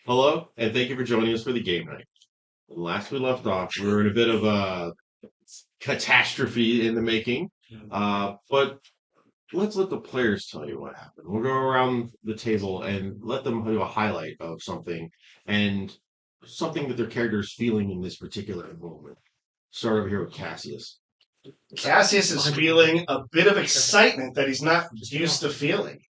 Hello, and thank you for joining us for the game night. Last we left off, we were in a bit of a catastrophe in the making, but let's let the players tell you what happened. We'll go around the table and let them do a highlight of something and something that their character is feeling in this particular moment. Start over here with Cassius. Cassius is feeling a bit of excitement that he's not used to feeling.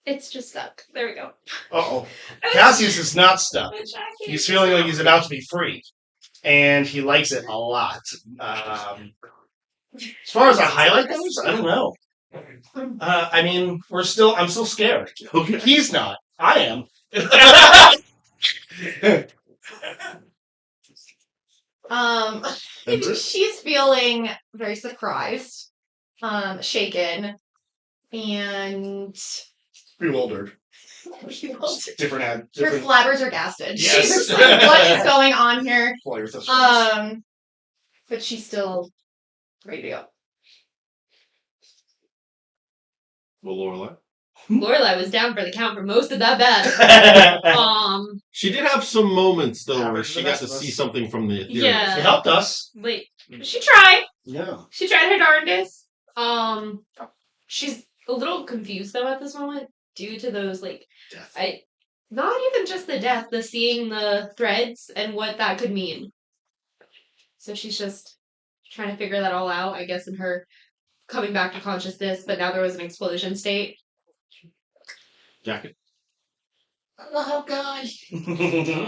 It's just stuck. There we go. Uh-oh. Cassius is not stuck. He's feeling like he's about to be free. And he likes it a lot. As far as a highlight goes, I don't know. I'm still scared. Okay. He's not. I am. She's feeling very surprised, shaken, and Bewildered. Different. her flabbers are gasted. Yes. She's just like, what is going on here? But she's still ready to go. Well, Lorelai. Lorelai was down for the count for most of that battle. She did have some moments though Yeah, where she got to see something from the ethereal. Yeah. She helped us. Wait, she tried. Yeah. She tried her darndest. She's a little confused though at this moment due to those Death. not even just the death, the seeing the threads and what that could mean. So she's just trying to figure that all out, I guess, in her coming back to consciousness, but now there was an explosion state. Jacket. Oh, God.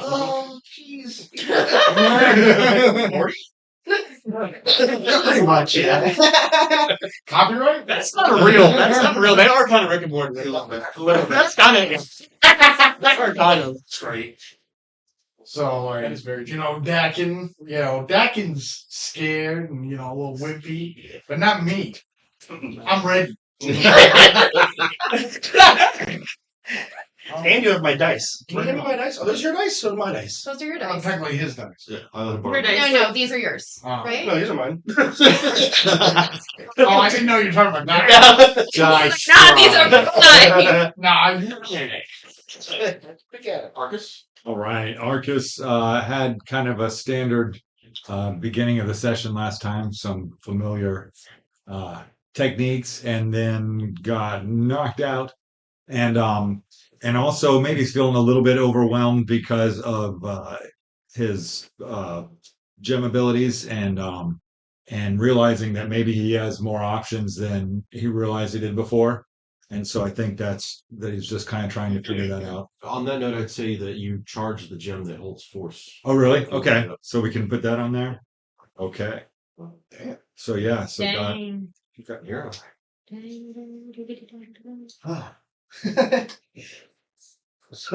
Oh, jeez. Morty? Pretty much, yeah. Copyright? That's not real. They are kind of Rick and Morty. A little bit. That's kind of. They are kind of. Great. So, like, That is very true. Dakin's scared and, a little wimpy, but not me. I'm ready. And you have my dice. Can you hand me my dice? Oh, those are your dice? So my dice. Those are your I'm dice. technically his dice. Yeah, I let her borrow Her dice. mine. No, these are yours, Oh. right? No, these are mine. Oh, I didn't know you were talking about that. Dice. Nah, these are mine. Arcus. All right. Arcus had kind of a standard beginning of the session last time, some familiar techniques, and then got knocked out. And also maybe he's feeling a little bit overwhelmed because of his gem abilities and realizing that maybe he has more options than he realized he did before. And so I think that he's just kind of trying to figure that out. On that note, I'd say that you charge the gem that holds force. Oh, really? Okay. So we can put that on there? Okay. Damn. So yeah, so Dang. Got your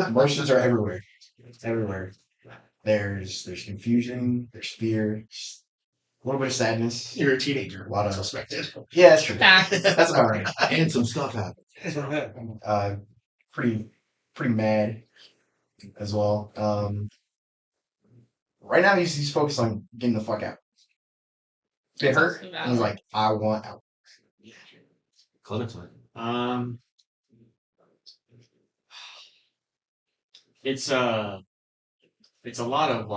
Emotions are everywhere. Everywhere. There's confusion. There's fear. A little bit of sadness. You're a teenager. A lot of suspected. Yeah, that's true. Facts. That's about right. and some stuff happened. Pretty mad as well. Right now he's focused on getting the fuck out. It hurt. And he's like, I want out. Clementine. It's a lot of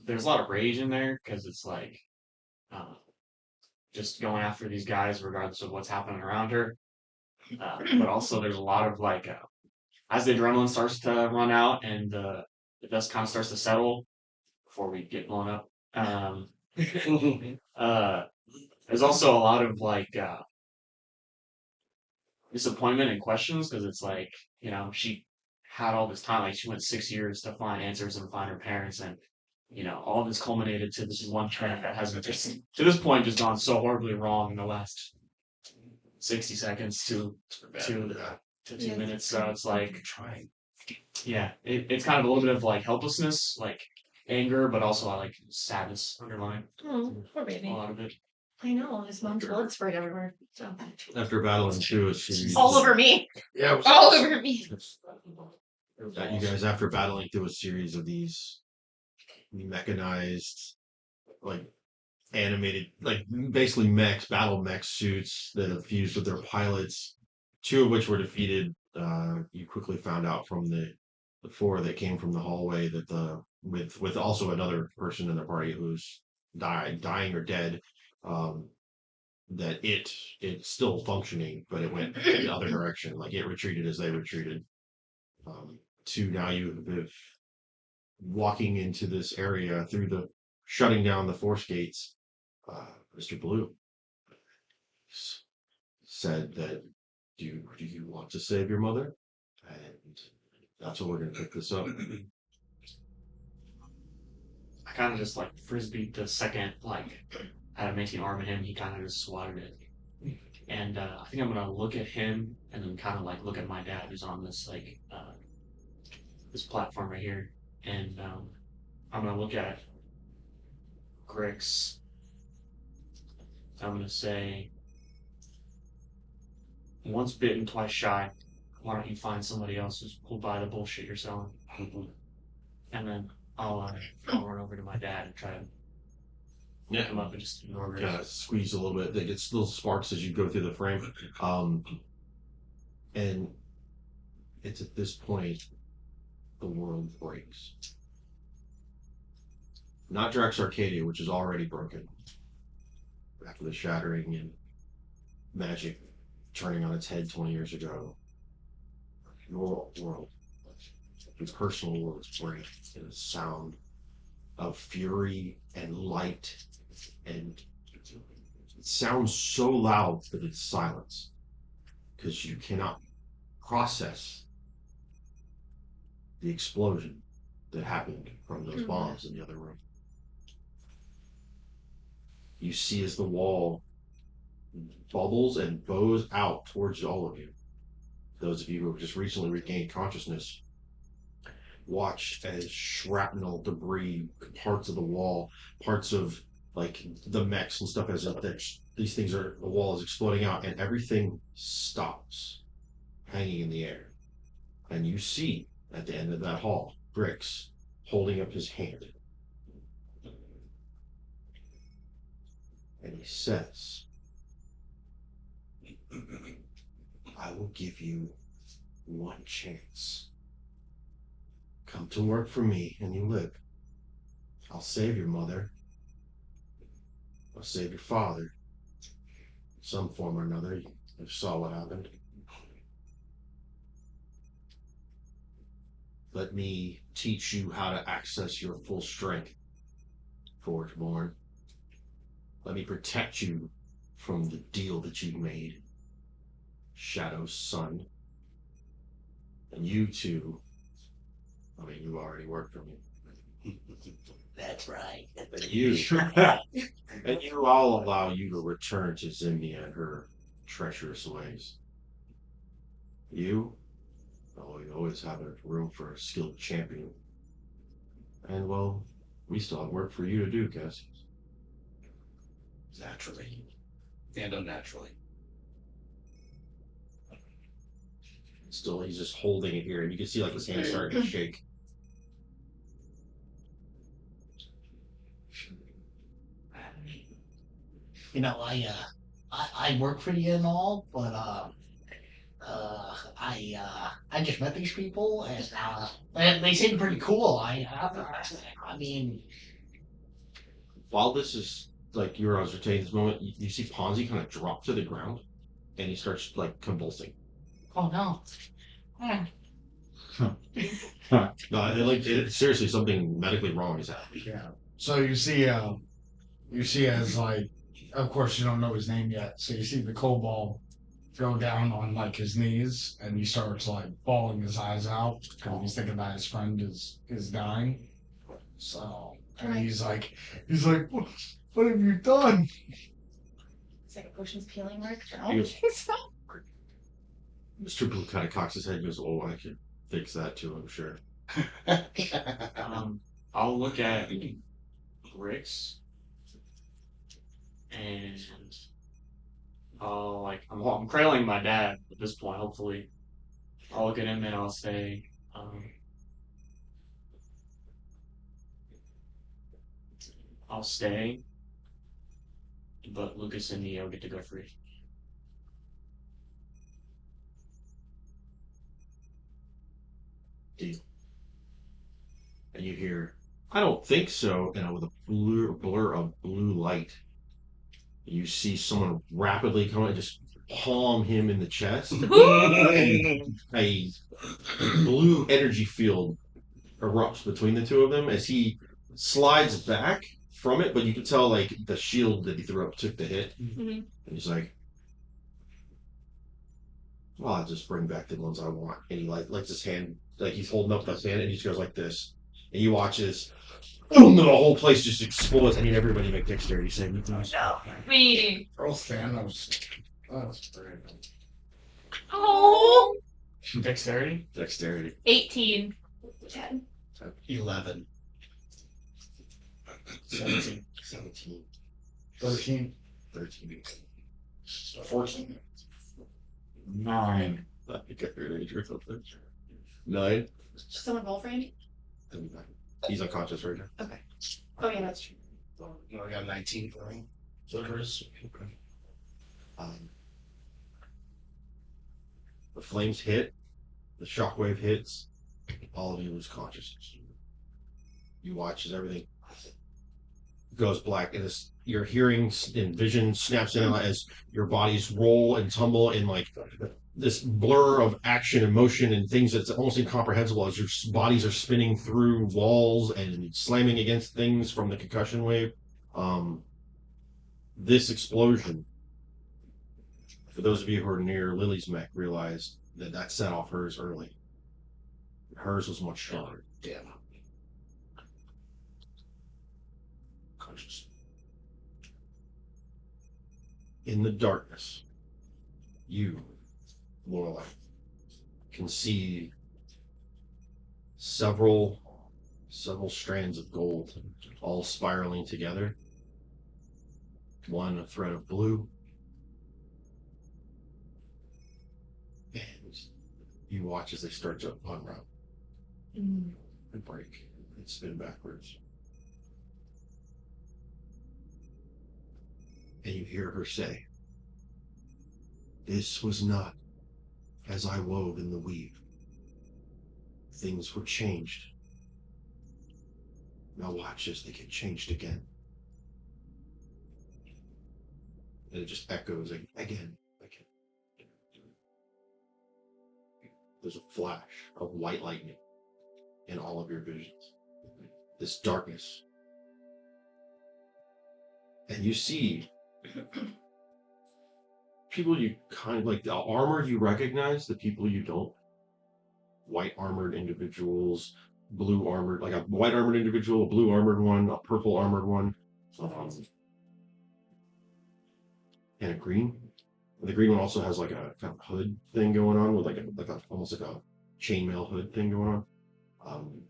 there's a lot of rage in there because it's just going after these guys regardless of what's happening around her. But also there's a lot of as the adrenaline starts to run out and the dust kind of starts to settle before we get blown up. There's also a lot of disappointment and questions because it's she had all this time, she went 6 years to find answers and find her parents, and all this culminated to this one trend that has just to this point just gone so horribly wrong in the last 60 seconds to 2 minutes. So it's it's kind of a little bit of helplessness, anger, but also sadness underlying Oh, poor baby. a lot of it. I know, his mom's blood sprayed everywhere. So. After battling two, she All over me. Yeah. All over me. That you guys, after battling through a series of these mechanized, animated, basically battle mech suits that have fused with their pilots, two of which were defeated. You quickly found out from the the four that came from the hallway with also another person in the party who's dying or dead. That it's still functioning, but it went the other direction. Like it retreated as they retreated. To now you have walking into this area through the shutting down the force gates. Mr. B.L.U.E said that do you want to save your mother? And that's what we're gonna pick this up. I kind of just like frisbeed the second adamantium arm in him. He kind of just swatted it, and I think I'm gonna look at him and then kind of like look at my dad who's on this this platform right here, and I'm gonna look at Grix. I'm gonna say, once bitten, twice shy. Why don't you find somebody else who'll buy the bullshit you're selling? And then I'll run over to my dad and try to pick him up and just ignore Grix. Kind of squeeze a little bit. They get little sparks as you go through the frame. And it's at this point the world breaks. Not Drax Arcadia, which is already broken after the shattering and magic turning on its head 20 years ago. Your world, your personal world is breaking in a sound of fury and light, and it sounds so loud that it's silence because you cannot process the explosion that happened from those bombs in the other room. You see as the wall bubbles and bows out towards all of you. Those of you who have just recently regained consciousness watch as shrapnel, debris, parts of the wall, parts of like the mechs and stuff as these things the wall is exploding out, and everything stops, hanging in the air. And you see at the end of that hall, Grix holding up his hand. And he says, I will give you one chance. Come to work for me and you live. I'll save your mother. I'll save your father. In some form or another, you saw what happened. Let me teach you how to access your full strength, Forgeborn. Let me protect you from the deal that you made, Shadow's son. And you two, I mean, you already work for me. That's right. And I'll allow you to return to Zimnia and her treacherous ways. You always have a room for a skilled champion. And well, we still have work for you to do, Cassius. Naturally. And unnaturally. Still, he's just holding it here, and you can see like his hand starting to shake. You know, I work for you and all, but I just met these people and they seem pretty cool. I mean, While this is like you're entertaining this moment, you see Ponzi kind of drop to the ground, and he starts like convulsing. oh no. Seriously, something medically wrong is happening. Yeah. So you see as like, of course you don't know his name yet. So you see the kobold go down on like his knees, and he starts like bawling his eyes out because he's thinking that his friend is dying. So and he's like, what have you done? It's like a potion's peeling work. I He don't goes- think so. Mr. Blue kind of cocks his head and goes, "Oh, I can fix that too, I'm sure." I'll look at Grix and I'm crailing my dad at this point. Hopefully, I'll look at him and I'll say, "I'll stay, but Lucas and Neo get to go free." Deal. you hear, I don't think so. And with a blur of blue light, you see someone rapidly come and just palm him in the chest. A blue energy field erupts between the two of them as he slides back from it, but you can tell like the shield that he threw up took the hit. Mhm. And he's like, well, I'll just bring back the ones I want. And he like his hand, like he's holding up his hand, and he just goes like this. And you watch as boom, the whole place just explodes. I need everybody to make dexterity saving throws. Me. Earl Thanos. That's great. Oh. Dexterity? Dexterity. 18. 10. 11. 17. 17. 13. 13. 14. 9. I got your age or something. 9. Should someone roll for Andy? He's unconscious right now. Okay. Oh, yeah, that's true. I got 19 for me. So Chris. The flames hit, the shockwave hits, all of you lose consciousness. You watch as everything goes black, and your hearing and vision snaps in as your bodies roll and tumble in like this blur of action and motion and things that's almost incomprehensible as your bodies are spinning through walls and slamming against things from the concussion wave. This explosion, for those of you who are near Lily's mech, realize that set off hers early. Hers was much stronger. Damn. Conscious. In the darkness, you, Lorelei, can see several strands of gold all spiraling together. One a thread of blue. And you watch as they start to unravel and break and spin backwards. And you hear her say, "This was not as I wove in the weave. Things were changed. Now watch as they get changed again." And it just echoes again. There's a flash of white lightning in all of your visions. This darkness. And you see people you kind of like, the armored you recognize, the people you don't. White armored individuals, blue armored, like a white armored individual, a blue armored one, a purple armored one, and a green. And the green one also has like a kind of hood thing going on with almost like a chainmail hood thing going on.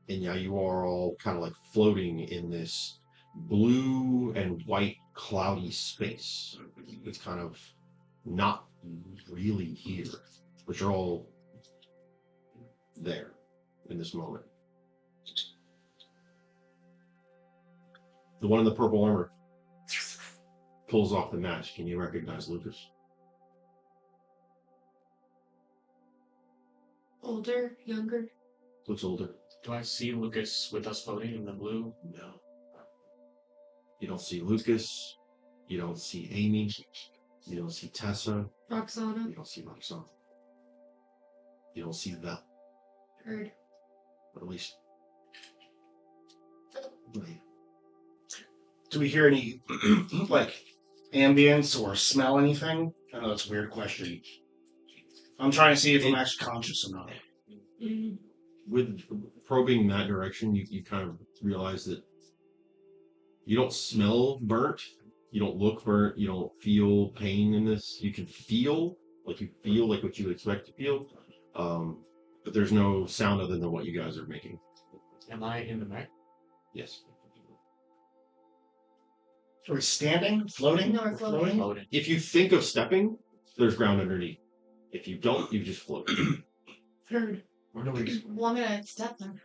And yeah, you are all kind of like floating in this blue and white cloudy space. It's kind of not really here, but you're all there in this moment. The one in the purple armor pulls off the mask, and you recognize Lucas. Older, younger. Looks older. Do I see Lucas with us floating in the blue? No. You don't see Lucas. You don't see Amy. You don't see Tessa. Roxana. You don't see Roxanne. You don't see Vel. Heard. Or at least. Do we hear any, like, ambience or smell anything? I know that's a weird question. I'm trying to see if I'm actually conscious or not. With probing that direction, you kind of realize that you don't smell burnt, you don't look burnt, you don't feel pain in this. You can feel like what you would expect to feel, but there's no sound other than what you guys are making. Am I in the mech? Yes. Are we standing? Floating? No, we're floating. Floating. If you think of stepping, there's ground underneath. If you don't, you just float. Heard. Where do we? Well, I'm gonna step then.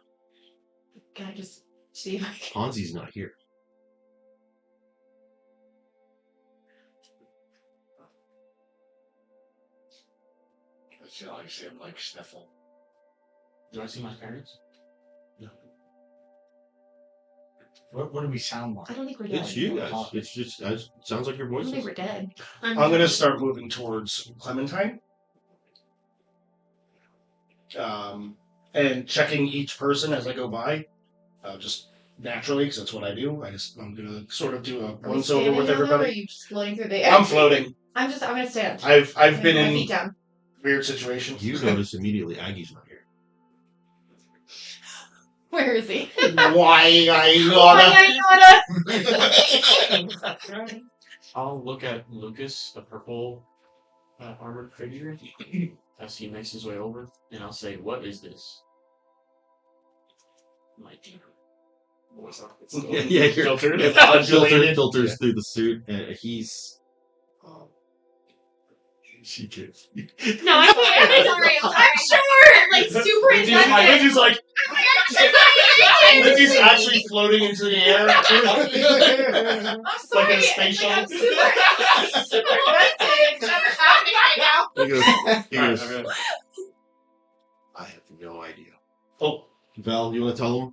Can I just see if I can? Hansi's not here. I see him, like, sniffle. Do I see my parents? What do we sound like? I don't think we're dead. It's you guys. It's just it sounds like your I don't voices. think we're dead. I'm gonna start moving towards Clementine. And checking each person as I go by, just naturally, because that's what I do. I'm gonna sort of do a Are we once over standing with now, though, or are everybody. you just floating through the air? I'm floating. I'm gonna stand. I've I'm been gonna put my in feet down. weird situations. You notice immediately Aggie's not here. Where is he? Why I gotta? I'll look at Lucas, the purple armored figure, as he makes his way over, and I'll say, "What is this?" My dear. Yeah, you're Filtered, filters through the suit, and he's. She gets. No, I'm sorry. I'm sure. Like super intense. Lindsay's like, Lindsay's actually floating into the air. I'm Like sorry. a space Like, I'm shuttle. super invested in whatever's happening right now. He goes, Alright, I have no idea. Oh. Val, you want to tell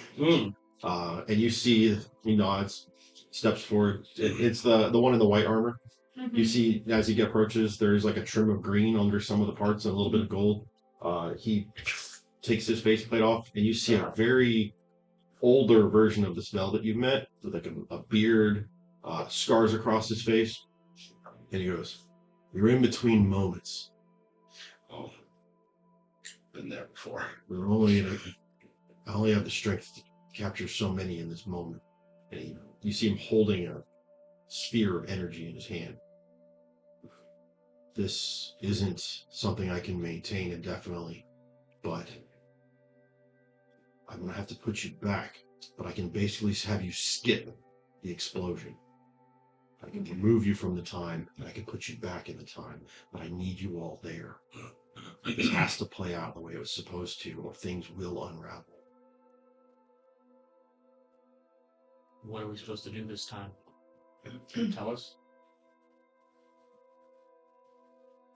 him? And you see, he nods, steps forward. It's the one in the white armor. Mm-hmm. You see, as he approaches, there's like a trim of green under some of the parts and a little bit of gold. He takes his faceplate off, and you see a very older version of the spell that you've met, with like a beard, scars across his face. And he goes, "You're in between moments. Oh, been there before. I only have the strength to capture so many in this moment." And you see him holding a sphere of energy in his hand. This isn't something I can maintain indefinitely, but I'm gonna have to put you back. But I can basically have you skip the explosion. I can remove you from the time, and I can put you back in the time. But I need you all there. This has to play out the way it was supposed to, or things will unravel. What are we supposed to do this time? Can you tell us?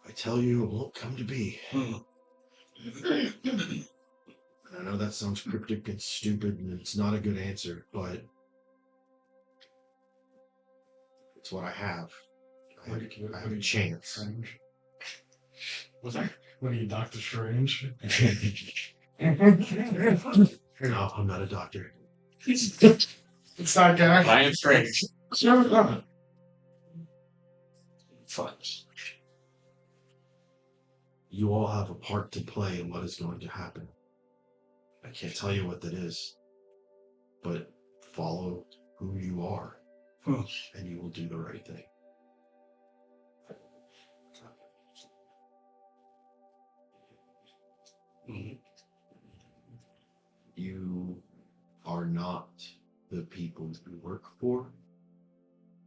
I tell you, it won't come to be. I know that sounds cryptic and stupid, and it's not a good answer, but it's what I have. I have a chance. Strange. What's that? What are you, Doctor Strange? No, I'm not a doctor. It's that guy. I am strange. Fudge. You all have a part to play in what is going to happen. I can't tell you what that is, but follow who you are, and you will do the right thing. You are not the people you work for.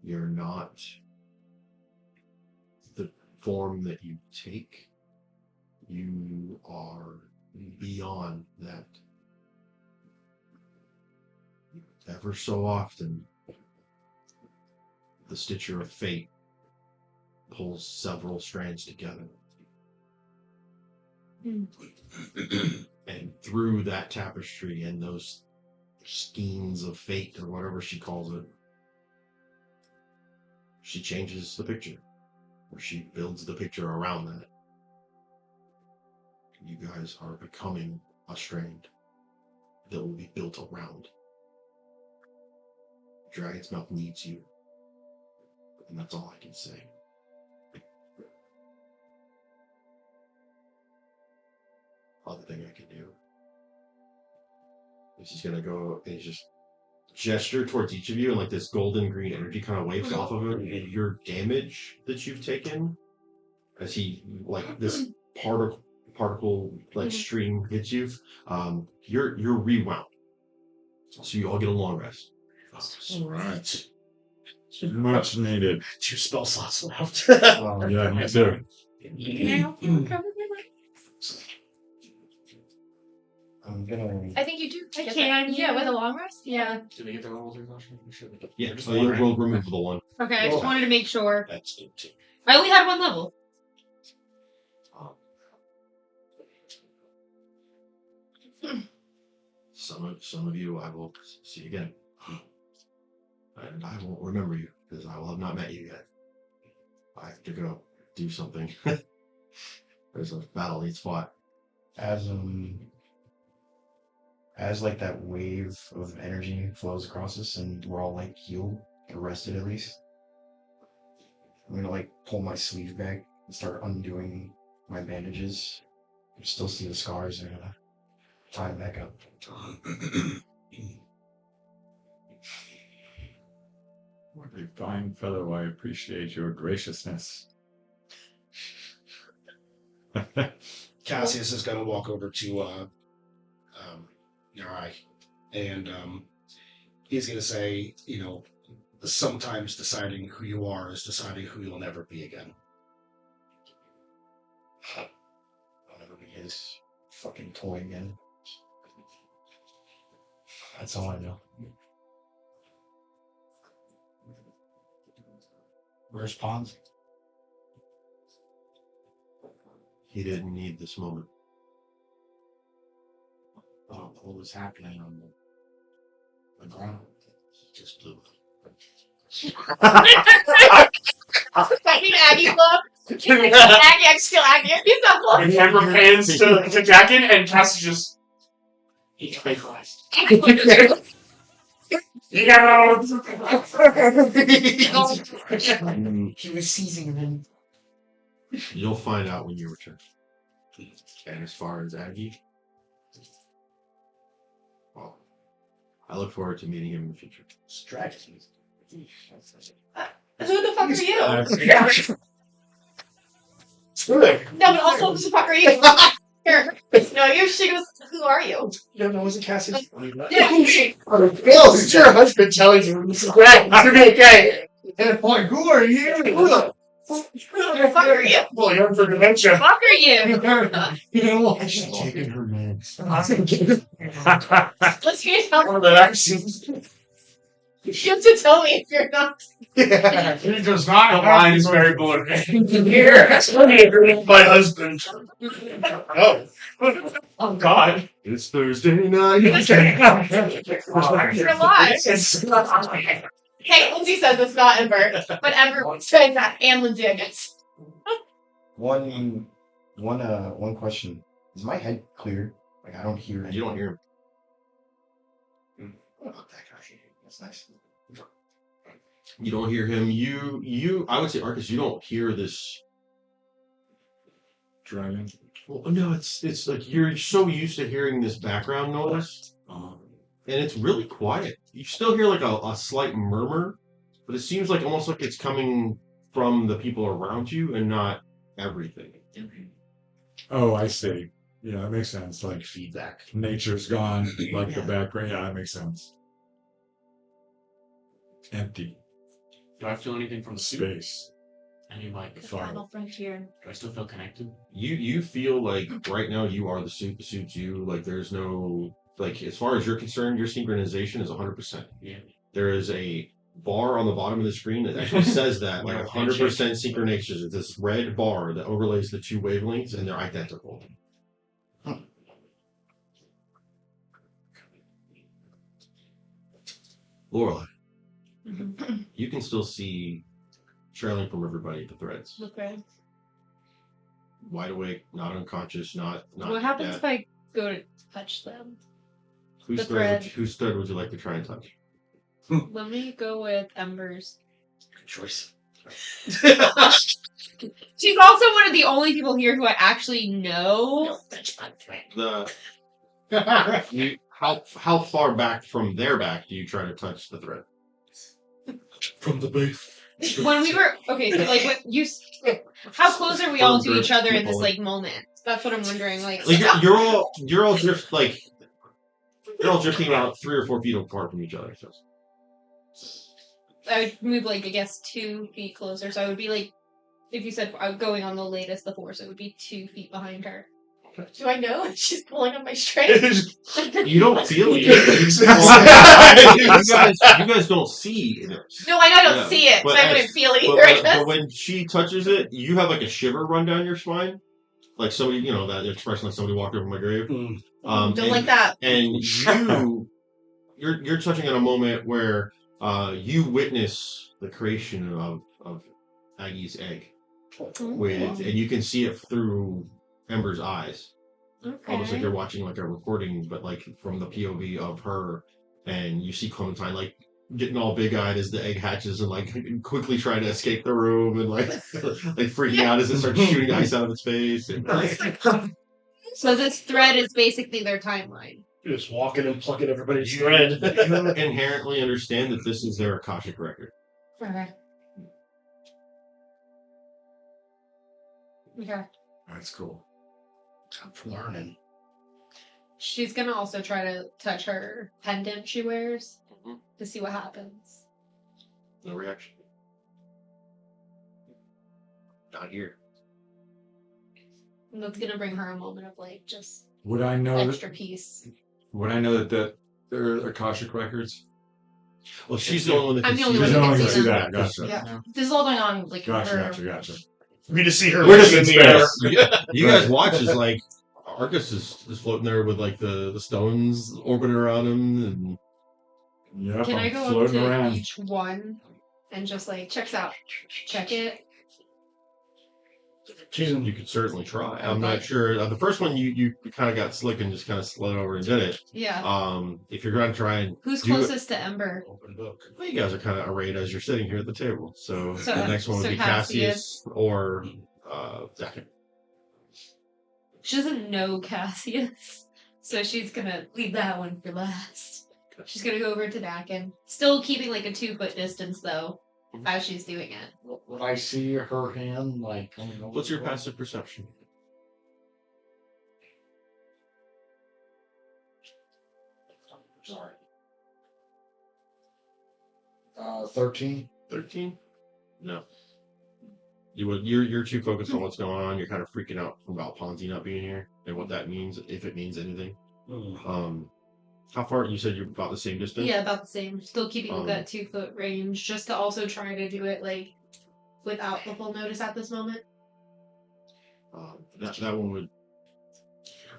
You're not the form that you take. You are beyond that. Ever so often, the stitcher of fate pulls several strands together. And through that tapestry and those skeins of fate, or whatever she calls it, she changes the picture, or she builds the picture around that. You guys are becoming a strand that will be built around. Dragon's Mouth needs you, and that's all I can say. Other thing I can do is he's gonna go and he's just gesture towards each of you, and like this golden green energy kind of waves off of him, and your damage that you've taken, as he like this particle like stream hits you, you're rewound. So you all get a long rest. Right. Much needed. 2 spell slots left. Yeah, me too. Can I help you recover your life? I'm gonna. I think you do. I get can, that. yeah, with a long rest? Yeah. Did they get their levels exhaustion? We should. Yeah, Just so one, right? we'll remove the one. Okay, I just Oh. wanted to make sure. That's good too. I only had one level. Some of you I will see again. And I won't remember you, because I will have not met you yet. I have to go do something. There's a battle needs fought. As like that wave of energy flows across us and we're all like healed, or rested at least, I'm gonna like pull my sleeve back and start undoing my bandages. You still see the scars and I'm gonna tie them back up. What a fine fellow, I appreciate your graciousness. Cassius is going to walk over to Yarai, and he's going to say, sometimes deciding who you are is deciding who you'll never be again. I'll never be his fucking toy again. That's all I know. Where's Pons? He didn't need this moment. Oh, what was happening on the ground? He just blew. I mean, Aggie look. Aggie, I'm still Aggie. He's not The looking. camera pans to Jacken, and Cassie just. He's fake last. He was seizing him. You'll find out when you return. And as far as Aggie, well, I look forward to meeting him in the future. Drax. Who the fuck are you? No, but also, who the fuck are you? Here. No, she goes, who are you? You don't know who's a Cassius? Yeah. Bill, it's your husband telling you this is right. To be okay. And like, who are you? Who the fuck are you? Well, you're for dementia. Fuck are you? I should have taken her meds. Let's hear it. One of the vaccines. You have to tell me if you're not. Yeah. He does not. The line is very blurry. Here, that's my husband. Oh. Oh, God. It's Thursday night. You're alive. Hey, Lindsay says it's not Ember, but Ember said that, and Lindsay, I guess. One question. Is my head clear? Like, I don't hear anything. You don't hear him. What about that guy? That's nice. You don't hear him. I would say, Arcus, you don't hear this. Dragon. Well, no, it's like you're so used to hearing this background noise, and it's really quiet. You still hear like a slight murmur, but it seems like almost like it's coming from the people around you and not everything. Oh, I see. Yeah, that makes sense. Like Feedback. nature's gone, like the background. Yeah, that makes sense. Empty Do I feel anything from the suit? space. Any, like, The Fire. final frontier. do I still feel connected? You feel like right now you are the suit's you. Like there's no like as far as you're concerned, your synchronization is 100%. Yeah. There is a bar on the bottom of the screen that actually says that like 100% synchronization. It's this red bar that overlays the two wavelengths, and they're identical. Lorelai, you can still see trailing from everybody at the threads. The threads. Wide awake, not unconscious, not. What happens dead. if I go to touch them? Whose the thread? thread? Whose thread would you like to try and touch? Let me go with Ember's. Good choice. She's also one of the only people here who I actually know. The how far back from their back do you try to touch the thread? From the booth. When we were okay, so like how close are we all to each other in this like moment? That's what I'm wondering. Like you're all just like you're all drifting about 3 or 4 feet apart from each other. So. I would move like I guess 2 feet closer, so I would be like if you said I'm going on the latest the 4, so it would be 2 feet behind her. Do I know? She's pulling on my strength. You don't feel it. You guys don't see it. No, I know I don't Yeah, see it, so but I as- wouldn't feel it either. I guess. But when she touches it, you have like a shiver run down your spine. Like somebody, that expression like somebody walked over my grave. Don't and, like that. And you're touching on a moment where you witness the creation of Aggie's egg, and you can see it through Ember's eyes. Almost like you're watching like a recording, but like from the POV of her, and you see Clementine like getting all big eyed as the egg hatches and like quickly trying to escape the room and like freaking out as it starts shooting ice out of its face. And, So this thread is basically their timeline. You're just walking and plucking everybody's you thread. inherently understand that this is their Akashic record. Okay. Okay. That's cool. Time for learning. She's gonna also try to touch her pendant she wears to see what happens. No reaction. Not here. And that's gonna bring her a moment of like just Would I know extra peace. Would I know that they're Akashic records? Well, she's the only one that I'm can the only see one She's that the can only one see to see them. that. Gotcha. Yeah. This is all going on like Gotcha. We just see her We're just in in the air. space. You guys watch as like Arcus is floating there with like the stones orbiting around him, and Yep, Can I'm I go up floating to around. each one and just like checks out. check it? you could certainly try. I'm not sure. The first one you kind of got slick and just kind of slid over and did it. Yeah. If you're going to try and Who's do closest to Ember? Open book. well, you guys are kind of arrayed as you're sitting here at the table. So So- the next one would so be Cassius or Zach. She doesn't know Cassius, so she's gonna leave that one for last. She's gonna go over to Dakin, still keeping like a 2-foot distance though, as she's doing it. Would I see her hand like? What's your passive perception? Sorry. 13. 13? No. You're too focused on what's going on. You're kind of freaking out about Ponzi not being here and what that means, if it means anything. How far? You said you're about the same distance? Yeah, about the same. Still keeping that 2-foot range, just to also try to do it like without the full notice at this moment. That one would.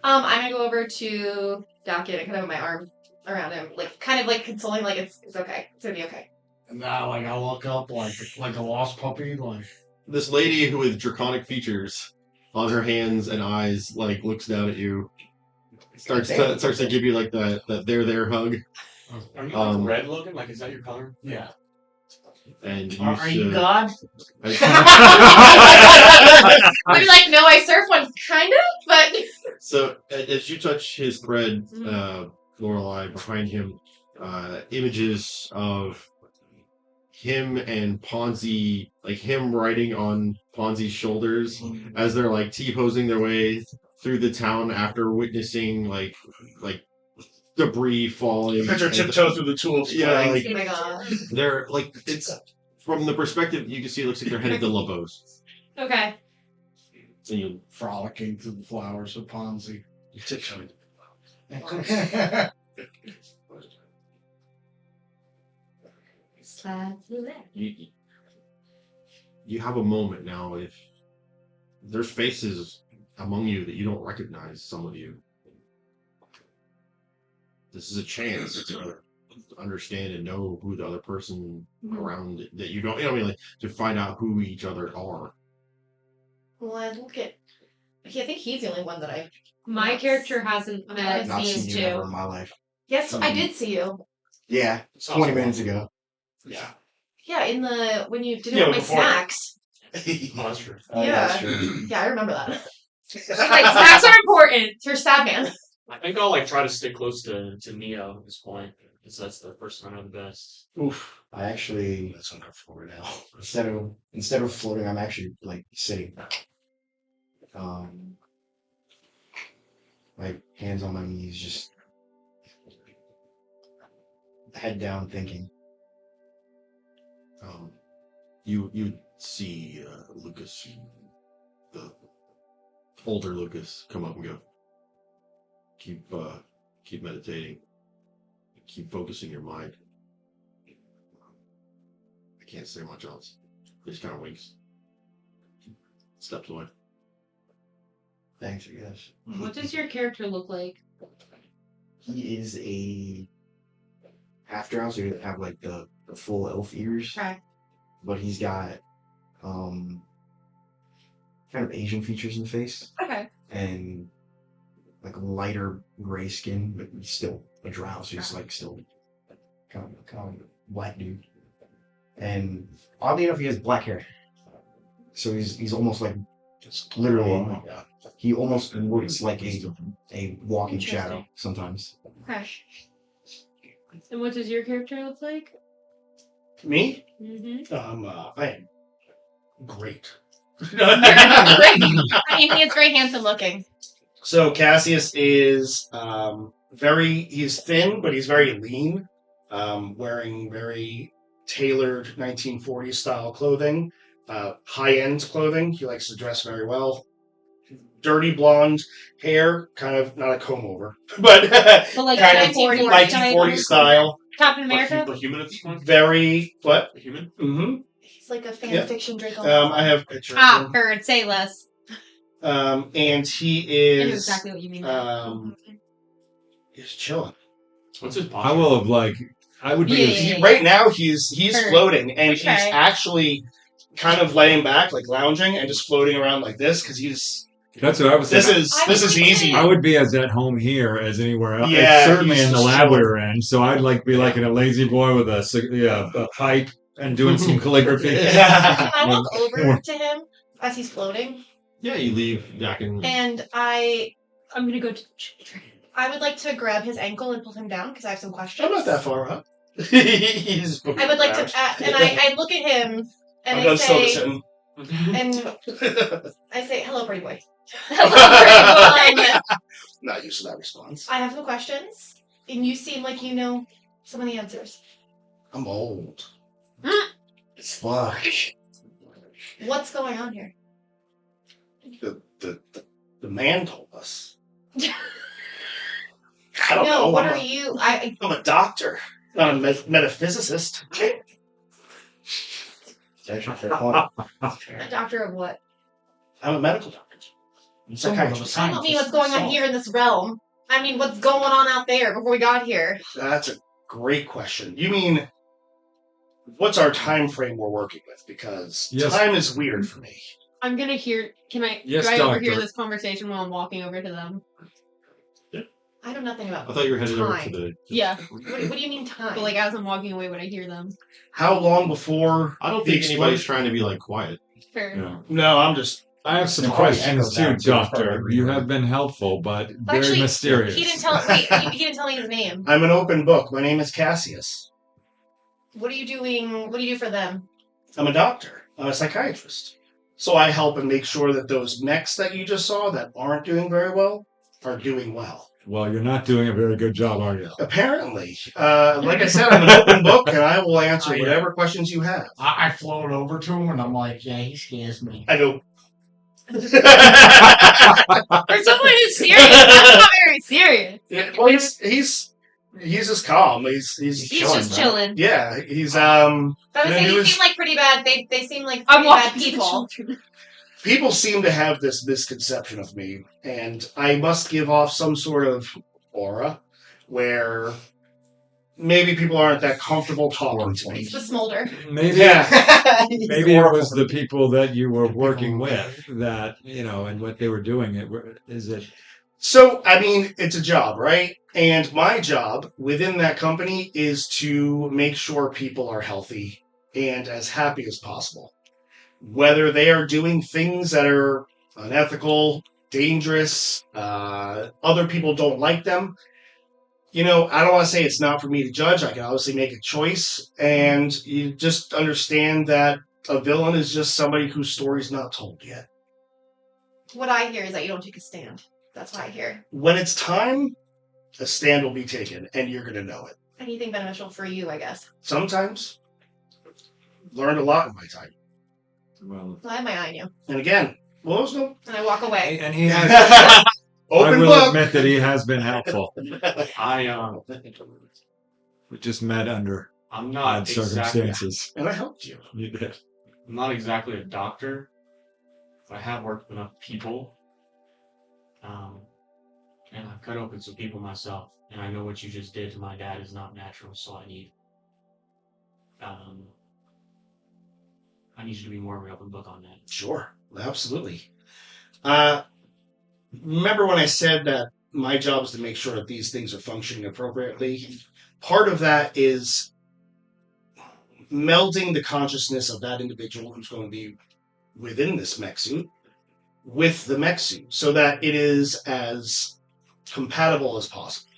I'm gonna go over to Dakin and kind of put my arm around him, like kind of like consoling, like it's okay, it's gonna be okay. And now, like, I look up like a lost puppy, like. This lady who with draconic features on her hands and eyes, like, looks down at you. Starts to give you like that there hug. Are you like red looking? Like, is that your color? Yeah. And you Are you should- God? I'd be like, no, I surf one, kind of, but So as you touch his thread, Lorelei, behind him, images of him and Ponzi, like him riding on Ponzi's shoulders as they're like T-posing their way through the town after witnessing like debris falling. Picture tiptoe through the tulips. Yeah, flying. like, oh my god. they're like, it's from the perspective you can see it looks like they're headed to Labos. Okay. And you Frolicking through the flowers of Ponzi. Tiptoe. Slide to the left. you have a moment now. If there's faces among you that you don't recognize, some of you, this is a chance to understand and know who the other person around that you don't. You know what I mean? Like to find out who each other are. Well, I look at. I think he's the only one that I. My character hasn't met Not these seen you ever in two. my life. Yes, I did see you. Yeah, 20 minutes ago. Yeah. Yeah, in the when you did Yeah, it with my before. snacks. Oh, that's true. Yeah. that's true. Yeah, I remember that. Like snacks are important. You're a sad man. I think I'll like try to stick close to Neo at this point, because that's the person I know the best. Oof. I actually, That's uncomfortable right now. instead of floating, I'm actually like sitting. My hands on my knees, just head down, thinking. You see Lucas, the older Lucas, come up and go. Keep meditating. Keep focusing your mind. I can't say much else. He just kind of winks. Steps away. Thanks, I guess. What does your character look like? He is a half drow, so he doesn't have like the full elf ears, Okay. but he's got kind of Asian features in the face Okay. and like lighter gray skin, but he's still a drow, so he's like still kind of a black dude. And oddly enough, he has black hair, so he's almost like just literally. Oh my god. He almost looks like a walking shadow sometimes. Okay. And what does your character look like? Me? Mm-hmm. I am great. I mean, he is very handsome looking. So Cassius is he's thin, but he's very lean, wearing very tailored 1940s style clothing, high-end clothing. He likes to dress very well. Dirty blonde hair, kind of not a comb over, but But like kind of 1940 1940s style. Captain But America? human at this point? Very what? A human? Mm-hmm. He's like a fan Yep. fiction Draco. I have a picture. Ah, of him. bird, say less. And he I knew is exactly what you mean. he's chilling. What's his posture? I will have like. I would be. Yeah. Right now he's Heard. floating, and he's Okay. actually kind of laying back, like lounging, and just floating around like this because he's. That's what I was This thinking. is easy. I would be as at home here as anywhere else. Yeah, Certainly he's in the just lab we chilling. were in. So I'd like be like in a lazy boy with a pipe and doing some calligraphy. Can I walk over to him as he's floating? Yeah, you leave Dak and And I'm gonna go to children. I would like to grab his ankle and pull him down because I have some questions. I'm not that far up. He's I would like to, and I look at him and I'm I done say, sitting. and I say, "Hello, pretty boy. Not used to that response. I have some questions, and you seem like you know some of the answers. I'm old. It's fuck. What's going on here?" The man told us. I don't No, know. what I'm are a- you? I'm a doctor, not a metaphysicist. It's actually fair point. A doctor of what? I'm a medical doctor. Psychiatrist. I don't mean what's going on here in this realm. I mean what's going on out there before we got here. That's a great question. You mean, what's our time frame we're working with? Because Yes. time is weird for me. I'm gonna hear. Yes, do I overhear doctor. this conversation while I'm walking over to them? I know nothing about. I thought you were headed over Time. to the. Yeah, What do you mean time? but like as I'm walking away, would I hear them? How long before? I don't the think anybody's explosion- trying to be like quiet. Fair. Yeah. No, I'm just. I have some It probably questions echoes too, down to Doctor. probably You everywhere. have been helpful, but very Actually, mysterious. He didn't tell. Wait, he didn't tell me his name. I'm an open book. My name is Cassius. What are you doing? What do you do for them? I'm a doctor. I'm a psychiatrist. So I help and make sure that those mechs that you just saw that aren't doing very well are doing well. Well, you're not doing a very good job, are you? Apparently. Like I said, I'm an open book, and I will answer whatever questions you have. I float over to him and I'm like, yeah, he scares me. I go. For someone who's serious, that's not very serious. Yeah, well, he's just calm. He's He's chilling, just man. chilling. Yeah, he's I would And say he they was- seem like pretty bad. They seem like I'm pretty bad walking people. people seem to have this misconception of me, and I must give off some sort of aura where maybe people aren't that comfortable talking to me. It's the smolder. Maybe, Yeah. maybe it was the people that you were working with that and what they were doing. Is it? So, I mean, it's a job, right? And my job within that company is to make sure people are healthy and as happy as possible. Whether they are doing things that are unethical, dangerous, other people don't like them. I don't want to say it's not for me to judge. I can obviously make a choice. And you just understand that a villain is just somebody whose story's not told yet. What I hear is that you don't take a stand. That's what I hear. When it's time, a stand will be taken, and you're going to know it. Anything beneficial for you, I guess. Sometimes. Learned a lot in my time. Well, I have my eye on you. And again, Wilson. And I walk away. and he has. I Open will book. admit that he has been helpful. I We just met under I'm odd not exactly circumstances. And I helped you. You did. I'm not exactly a doctor, but I have worked with enough people. And I've cut open some people myself, and I know what you just did to my dad is not natural, so I need you to be more of an open book on that. Sure, absolutely. Remember when I said that my job is to make sure that these things are functioning appropriately? Part of that is melding the consciousness of that individual who's going to be within this mech suit with the mech suit so that it is as compatible as possible.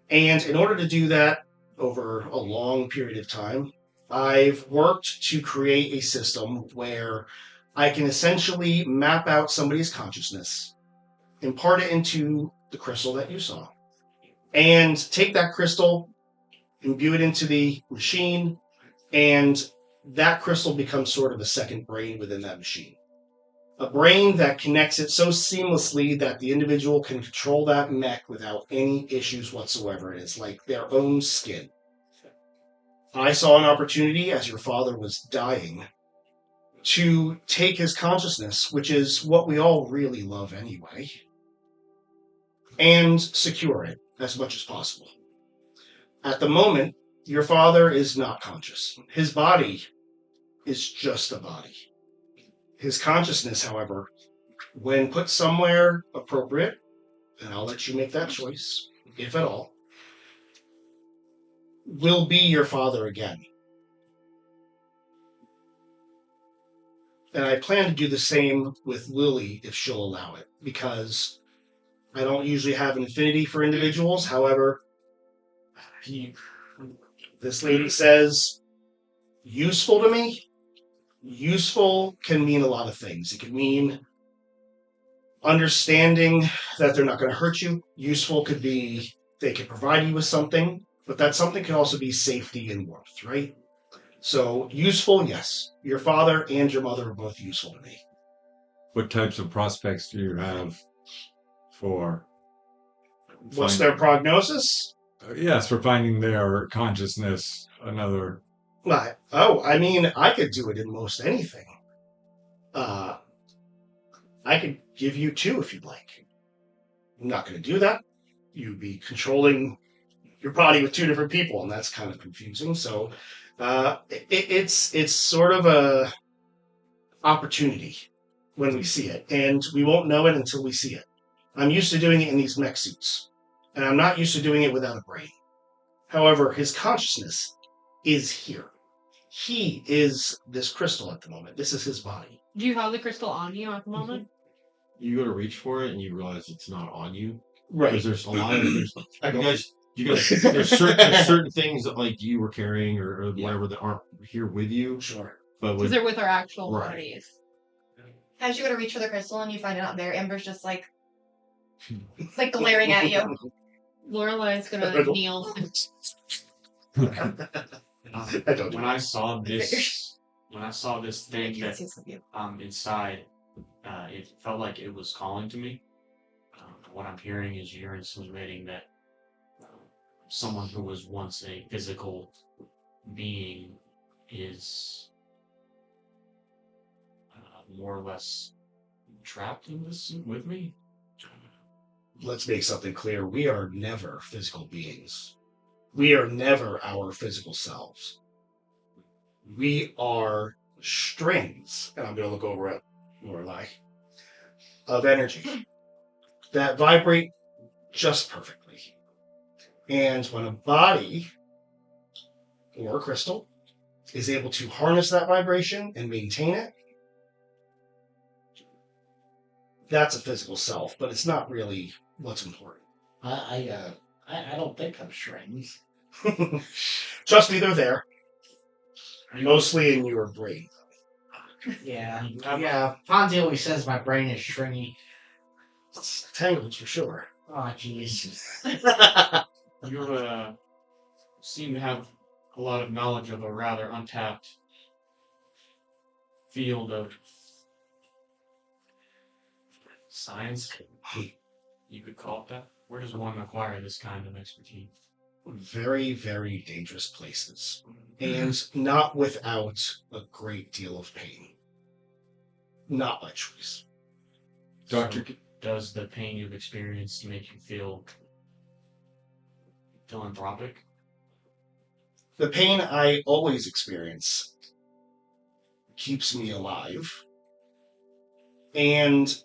And in order to do that over a long period of time, I've worked to create a system where I can essentially map out somebody's consciousness, impart it into the crystal that you saw, and take that crystal, imbue it into the machine, and that crystal becomes sort of a second brain within that machine. A brain that connects it so seamlessly that the individual can control that mech without any issues whatsoever. It's like their own skin. I saw an opportunity as your father was dying to take his consciousness, which is what we all really love anyway, and secure it as much as possible. At the moment, your father is not conscious. His body is just a body. His consciousness, however, when put somewhere appropriate, and I'll let you make that choice, if at all, will be your father again. And I plan to do the same with Lily if she'll allow it, because I don't usually have an affinity for individuals. However, this lady says, useful to me. Useful can mean a lot of things. It can mean understanding that they're not going to hurt you. Useful could be they can provide you with something, but that something can also be safety and warmth, right? So useful, yes. Your father and your mother are both useful to me. What types of prospects do you have for? What's their prognosis? Yes, for finding their consciousness. Another. I mean, I could do it in most anything. I could give you 2 if you'd like. I'm not going to do that. You'd be controlling your body with 2 different people, and that's kind of confusing. So it's sort of a opportunity when we see it, and we won't know it until we see it. I'm used to doing it in these mech suits, and I'm not used to doing it without a brain. However, his consciousness is here. He is this crystal at the moment. This is his body. Do you have the crystal on you at the moment? You go to reach for it and you realize it's not on you. Right. Because there's a lot of there's certain things that like you were carrying or whatever that aren't here with you. Sure. But Because they're with our actual Right. bodies. As you go to reach for the crystal and you find it not there, Amber's just like glaring at you. Lorelai's gonna kneel. I don't When I saw this thing Can't that see some of you. inside, it felt like it was calling to me. What I'm hearing is you're insinuating that someone who was once a physical being is more or less trapped in this suit with me. Let's make something clear. We are never physical beings. We are never our physical selves. We are strings, and I'm going to look over at Lorelai, of energy that vibrate just perfectly. And when a body or a crystal is able to harness that vibration and maintain it, that's a physical self, but it's not really what's important. I don't think I'm strings. Trust me, they're there. Mostly in your brain. Yeah. Fonzie always says my brain is stringy. It's tangled for sure. Oh, jeez. You seem to have a lot of knowledge of a rather untapped field of science. You could call it that. Where does one acquire this kind of expertise? Very, very dangerous places. And not without a great deal of pain. Not by choice. Doctor, does the pain you've experienced make you feel philanthropic? The pain I always experience keeps me alive and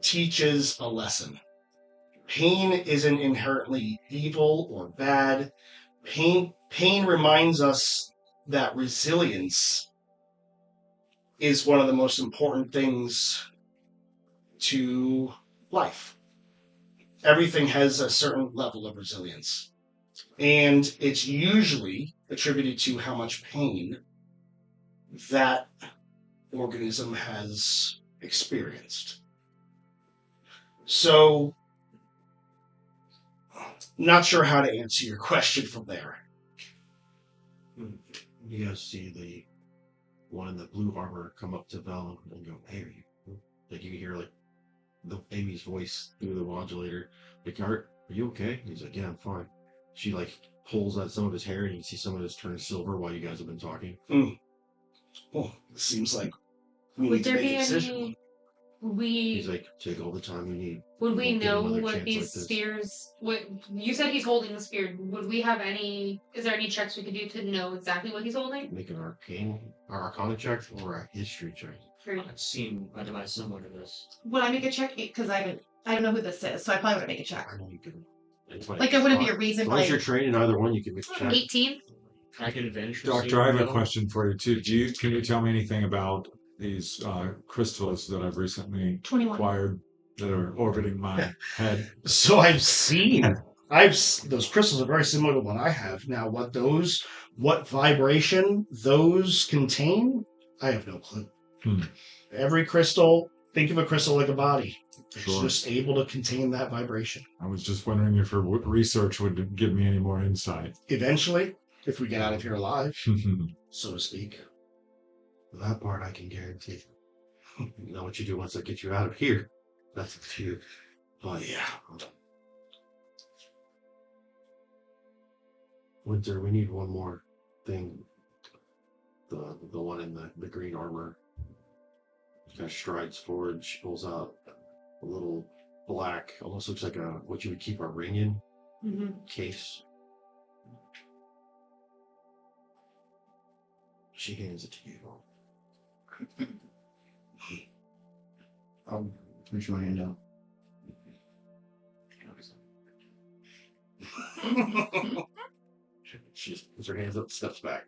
teaches a lesson. Pain isn't inherently evil or bad. Pain reminds us that resilience is one of the most important things to life. Everything has a certain level of resilience, and it's usually attributed to how much pain that organism has experienced. So, not sure how to answer your question from there. You guys see the one in the blue armor come up to Val and go, "Hey, are you?" Like you can hear like the Amy's voice through the modulator. Like, are you okay? He's like, "Yeah, I'm fine." She like pulls at some of his hair, and you can see some of his turn silver while you guys have been talking. Well, it seems like we Would need to there make be a decision. any? He's like, "Take all the time you need." Would we Won't get know another what chance these like this. spheres? What you said he's holding the spear. Would we have any? Is there any checks we could do to know exactly what he's holding? Make an arcana check or a history check. I've seen a device similar to this. Would I make a check? Because I don't know who this is, so I probably would make a check. I know you can. Like there wouldn't be a reason. Unless Like, you're trained in either one, you can make a check. 18. Can I get advantage? for Doctor, seeing I have a the other? question for you too. Can you tell me anything about these crystals that I've recently 21. acquired that are orbiting my head? So I've seen those crystals are very similar to what I have now. What vibration those contain, I have no clue. Every crystal, think of a crystal like a body. It's Sure. just able to contain that vibration. I was just wondering if your research would give me any more insight. Eventually, if we get out of here alive, so to speak. That part I can guarantee. You know what you do once I get you out of here. That's up to you. But Yeah. Winter, we need one more thing. The one in the green armor kind of strides forward. She pulls out a little black, almost looks like what you would keep a ring in case. She hands it to you. I'll reach my hand out. She just puts her hands up, steps back.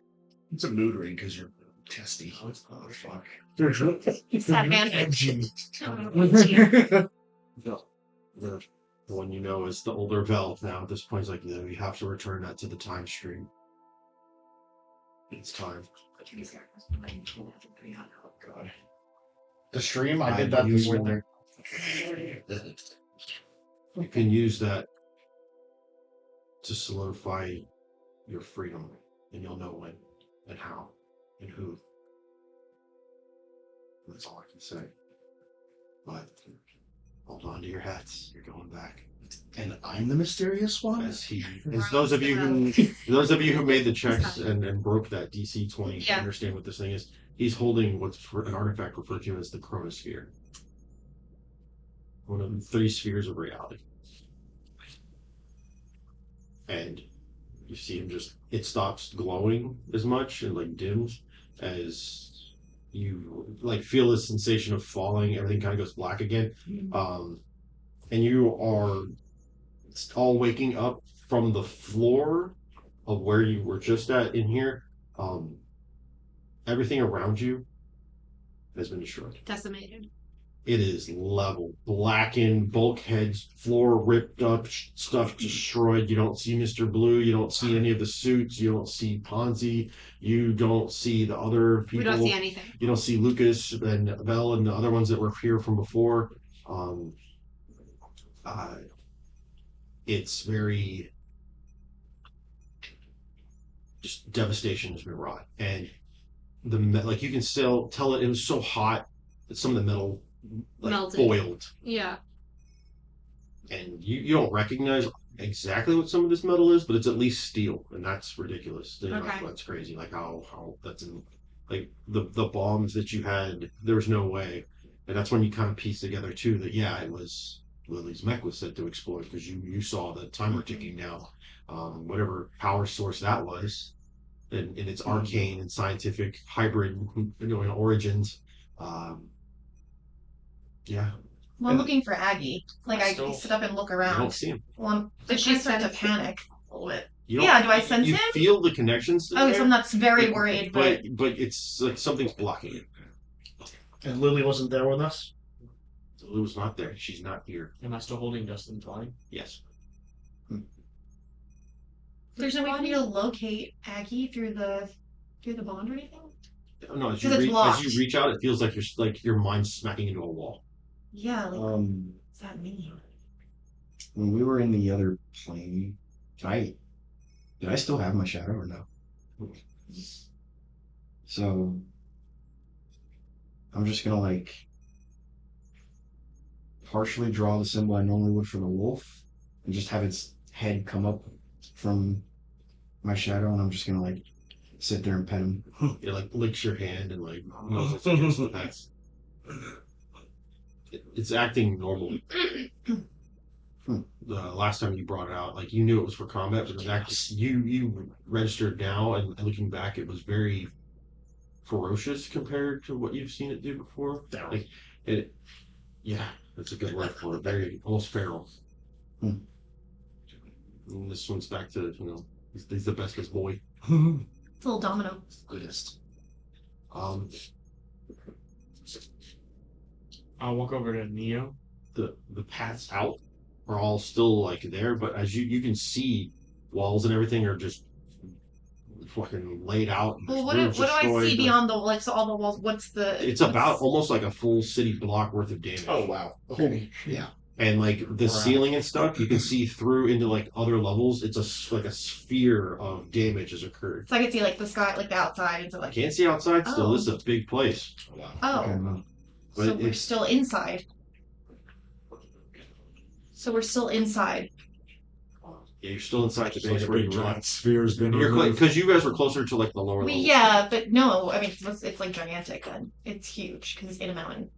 It's a mood ring because you're testy. Oh, fuck. It's that man. The one you know is the older Vel now. At this point, it's like, you have to return that to the time stream. It's time. Oh, God. The stream, I did that before there. You can use that to solidify your freedom, and you'll know when and how and who. That's all I can say. But hold on to your hats. You're going back. And I'm the mysterious one? As those of you who made the checks and broke that DC 20 Yeah. understand what this thing is. He's holding what's an artifact referred to as the chronosphere. One of the 3 spheres of reality. And you see him it stops glowing as much and like dims as you like feel the sensation of falling. Everything kind of goes black again. And you are all waking up from the floor of where you were just at in here. Everything around you has been destroyed. Decimated. It is level, blackened, bulkheads, floor ripped up, stuff destroyed. You don't see Mr. B.L.U.E. You don't see any of the suits. You don't see Ponzi. You don't see the other people. We don't see anything. You don't see Lucas and Vel and the other ones that were here from before. It's very just devastation has been wrought, and like you can still tell it was so hot that some of the metal Melted. boiled, Yeah. and you don't recognize exactly what some of this metal is, but it's at least steel, and that's ridiculous. Okay. That's crazy. Like how that's in like the bombs that you had. There was no way And that's when you kind of piece together too that it was Lily's mech was set to explode because you saw the timer ticking down. Whatever power source that was, in its arcane and scientific hybrid origins. Um, yeah, Well, I'm looking for Aggie. Like, I Still- sit up and look I around. don't see him. Well, I'm Did she she start to sense- panic a little bit. You don't- Yeah, do I sense you him? feel the connections. Oh, so I'm not very but- worried, but but it's like something's blocking it. And Lily wasn't there with us. Lulu's not there. She's not here. Am I still holding Dustin's body? Yes. there's no way for me to locate Aggie through the bond or anything. No, as 'Cause it's you locked. reach out, it feels like your mind's smacking into a wall. Yeah, like what's that mean? When we were in the other plane, did I still have my shadow or no? So I'm just gonna like partially draw the symbol I normally would for the wolf and just have its head come up from my shadow, and I'm just gonna like sit there and pet him. It like licks your hand and like nuzzles against the back. It's acting normally. The last time you brought it out, like you knew it was for combat, but it was actually you registered now, and looking back, it was very ferocious compared to what you've seen it do before. Like it, yeah, that's a good word for it. Very almost feral. And this one's back to he's the bestest boy. It's a little domino. Goodest. I'll walk over to Neo. The paths out are all still like there, but as you can see, walls and everything are just fucking laid out. Well, what do I see beyond the so all the walls? What's the? It's about almost like a full city block worth of damage. Oh wow. Okay. Yeah. And like the ceiling and stuff, you can see through into like other levels. It's like a sphere of damage has occurred. So I can see like the sky, like the outside, and so I like. can't see outside still. Oh. This is a big place. Oh, Okay, well, But so we're it's- still inside. So we're still inside. Yeah, you're still inside the It's like base a where big you were. giant sphere's been You're removed. because you guys were closer to like the lower levels. Yeah, but no, I mean it's like gigantic. Then it's huge because it's in a mountain.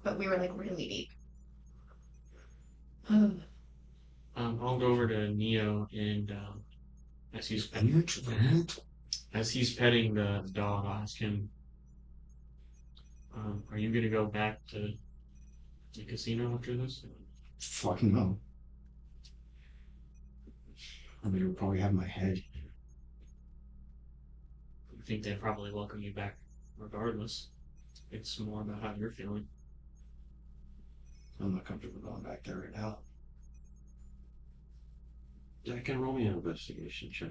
But we were like really deep. I'll go over to Neo and as he's petting the dog, I'll ask him, "Are you gonna go back to the casino after this?" fucking no. I mean, it would probably have my head. I think they'd probably welcome you back regardless. It's more about how you're feeling. I'm not comfortable going back there right now. Yeah, can roll me an investigation check.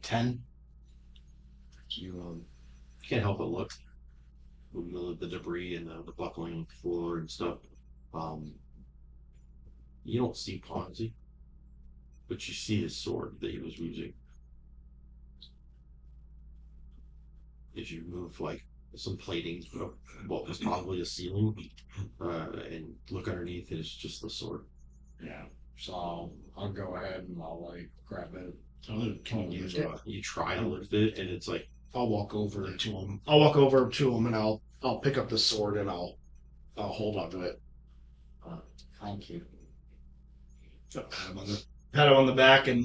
10. You can't help but look. The debris and the buckling on the floor and stuff. You don't see Ponzi, but you see his sword that he was using. As you move like some plating of what was probably a ceiling, and look underneath, and it's just the sword. Yeah. So I'll go ahead and I'll like grab it. Can you use it? You try to lift it, and it's like I'll walk over to him. I'll walk over to him and I'll pick up the sword and I'll hold on to it. Thank you. Pat him on the back and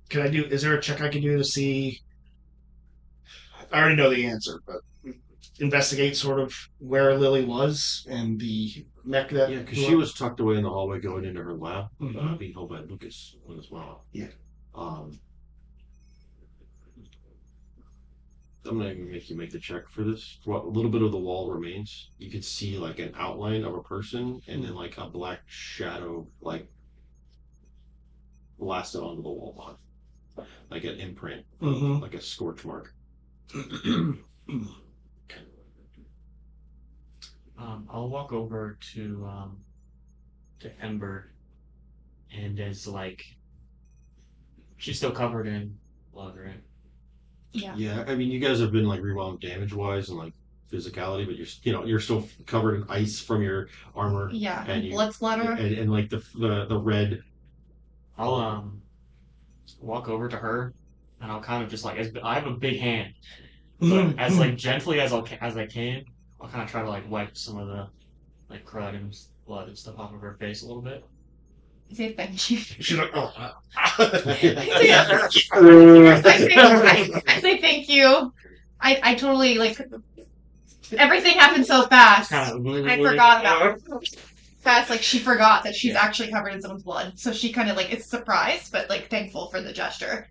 can I do? Is there a check I can do to see? I already know the answer, but investigate sort of where Lily was and the mech that. yeah, because she was tucked away in the hallway going into her lab, Mhm. being held by Lucas as well. Yeah. I'm not even make you make the check for this. What little bit of the wall remains, you could see like an outline of a person, and then like a black shadow like blasted onto the wall behind, like an imprint, Mhm. like a scorch mark. I'll walk over to Ember, and as like she's still covered in blood, right? Yeah. Yeah, I mean, you guys have been like rewound damage wise and like physicality, but you're still covered in ice from your armor. Yeah. And you- Blood splatter. and like the red I'll walk over to her, and I'll kind of just like I have a big hand, but as like gently as I can, I'll kind of try to like wipe some of the like crud and blood and stuff off of her face a little bit. Say thank you. She's like, oh. I say thank you. I totally like everything happened so fast. I forgot about it. Fast, like she forgot that she's actually covered in someone's blood, so she kind of like is surprised, but like thankful for the gesture.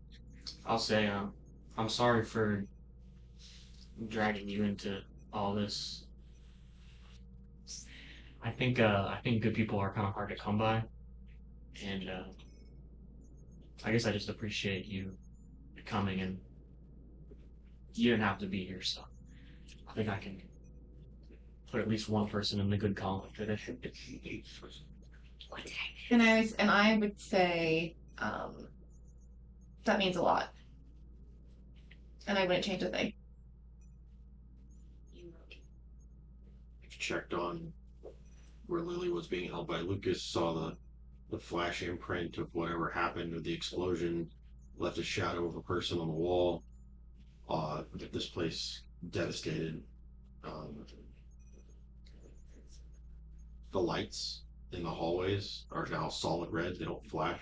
I'll say, I'm sorry for dragging you into all this. I think good people are kind of hard to come by, and I guess I just appreciate you coming, and you didn't have to be here, so I think I can put at least one person in the good column today. And I would say that means a lot, and I wouldn't change a thing. Checked on where Lily was being held by Lucas, saw the flash imprint of whatever happened with the explosion, left a shadow of a person on the wall. This place devastated. The lights in the hallways are now solid red. They don't flash.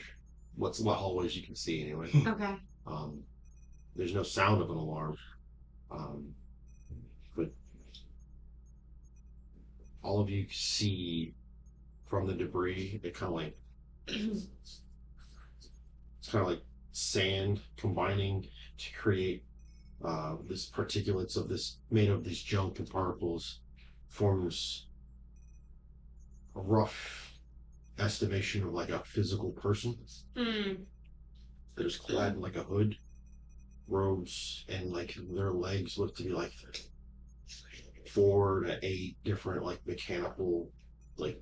What hallways you can see anyway. Okay. There's no sound of an alarm. But all of you see from the debris, it kind of like it's kind of like sand combining to create this particulates of this made of these junk and particles forms a rough estimation of like a physical person that is clad in like a hood, robes, and like their legs look to be like 4 to 8 different like mechanical like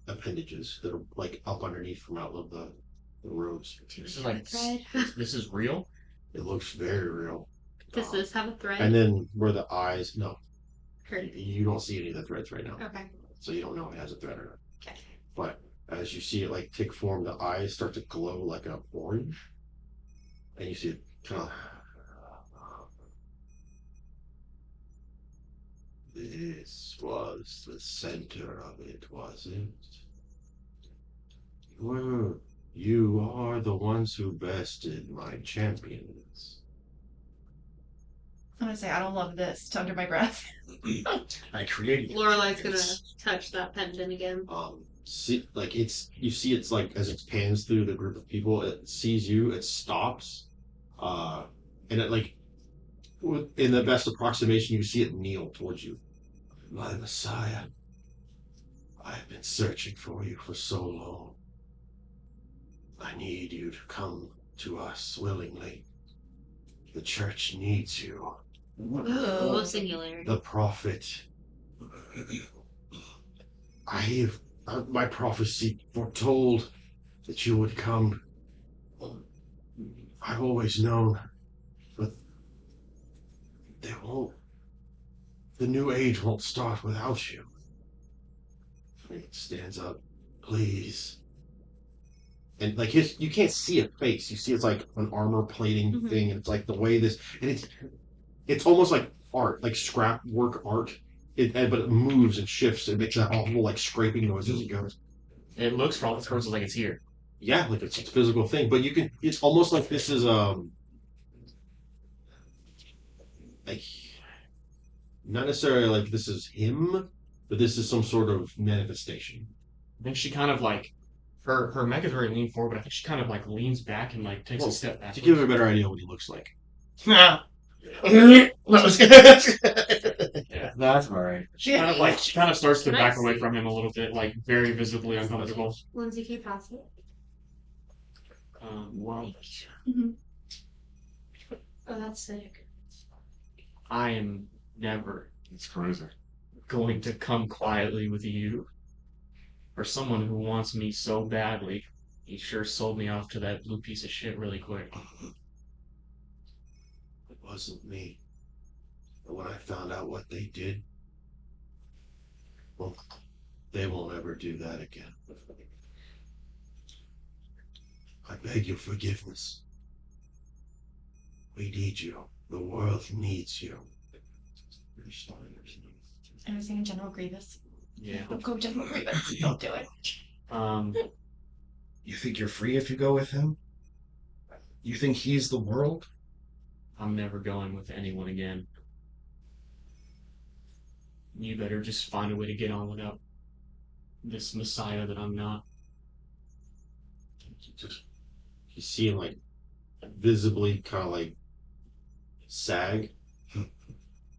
appendages that are like up underneath from out of the robes. This is like this is real. It looks very real. Does this have a thread? And then where the eyes, no, Heard. you don't see any of the threads right now. Okay. So you don't know if it has a thread or not. Okay. But as you see it like take form, the eyes start to glow like an orange, and you see it kind of. This was the center of it, was it? You are the ones who bested my champions. I'm gonna say I don't love this under my breath. I created it. Lorelei's gonna touch that pendant again. See, like you see it's like as it pans through the group of people, it sees you, it stops, and it like in the best approximation you see it kneel towards you. My Messiah, I've been searching for you for so long. I need you to come to us willingly. The church needs you. Oh, singularity. The prophet. My prophecy foretold that you would come. I've always known, but the new age won't start without you. He stands up, please. And like you can't see a face. You see it's like an armor plating thing, and it's like the way this, and it's almost like art, like scrap work art. But it moves and shifts and makes that awful like scraping noise as it goes. It looks for all the like it's here. Yeah, like it's a physical thing, but it's almost like this is like not necessarily like this is him, but this is some sort of manifestation. I think she kind of like her mech is very lean forward, but I think she kind of like leans back and like takes a step back. To give her a better idea what he looks like. Yeah, that's all right. She kind of starts to back away from him a little bit, like very visibly uncomfortable. Lindsay, can you pass it? Well, Oh, that's sick. I am never It's crazy. going to come quietly with you. For someone who wants me so badly, he sure sold me off to that blue piece of shit really quick. It wasn't me. But when I found out what they did, well, they won't ever do that again. I beg your forgiveness. We need you. The world needs you. I was thinking General Grievous. Yeah. Don't go General Grievous. Don't do it. You think you're free if you go with him? You think he's the world? I'm never going with anyone again. You better just find a way to get on without this messiah that I'm not. You see him like visibly kind of like sag.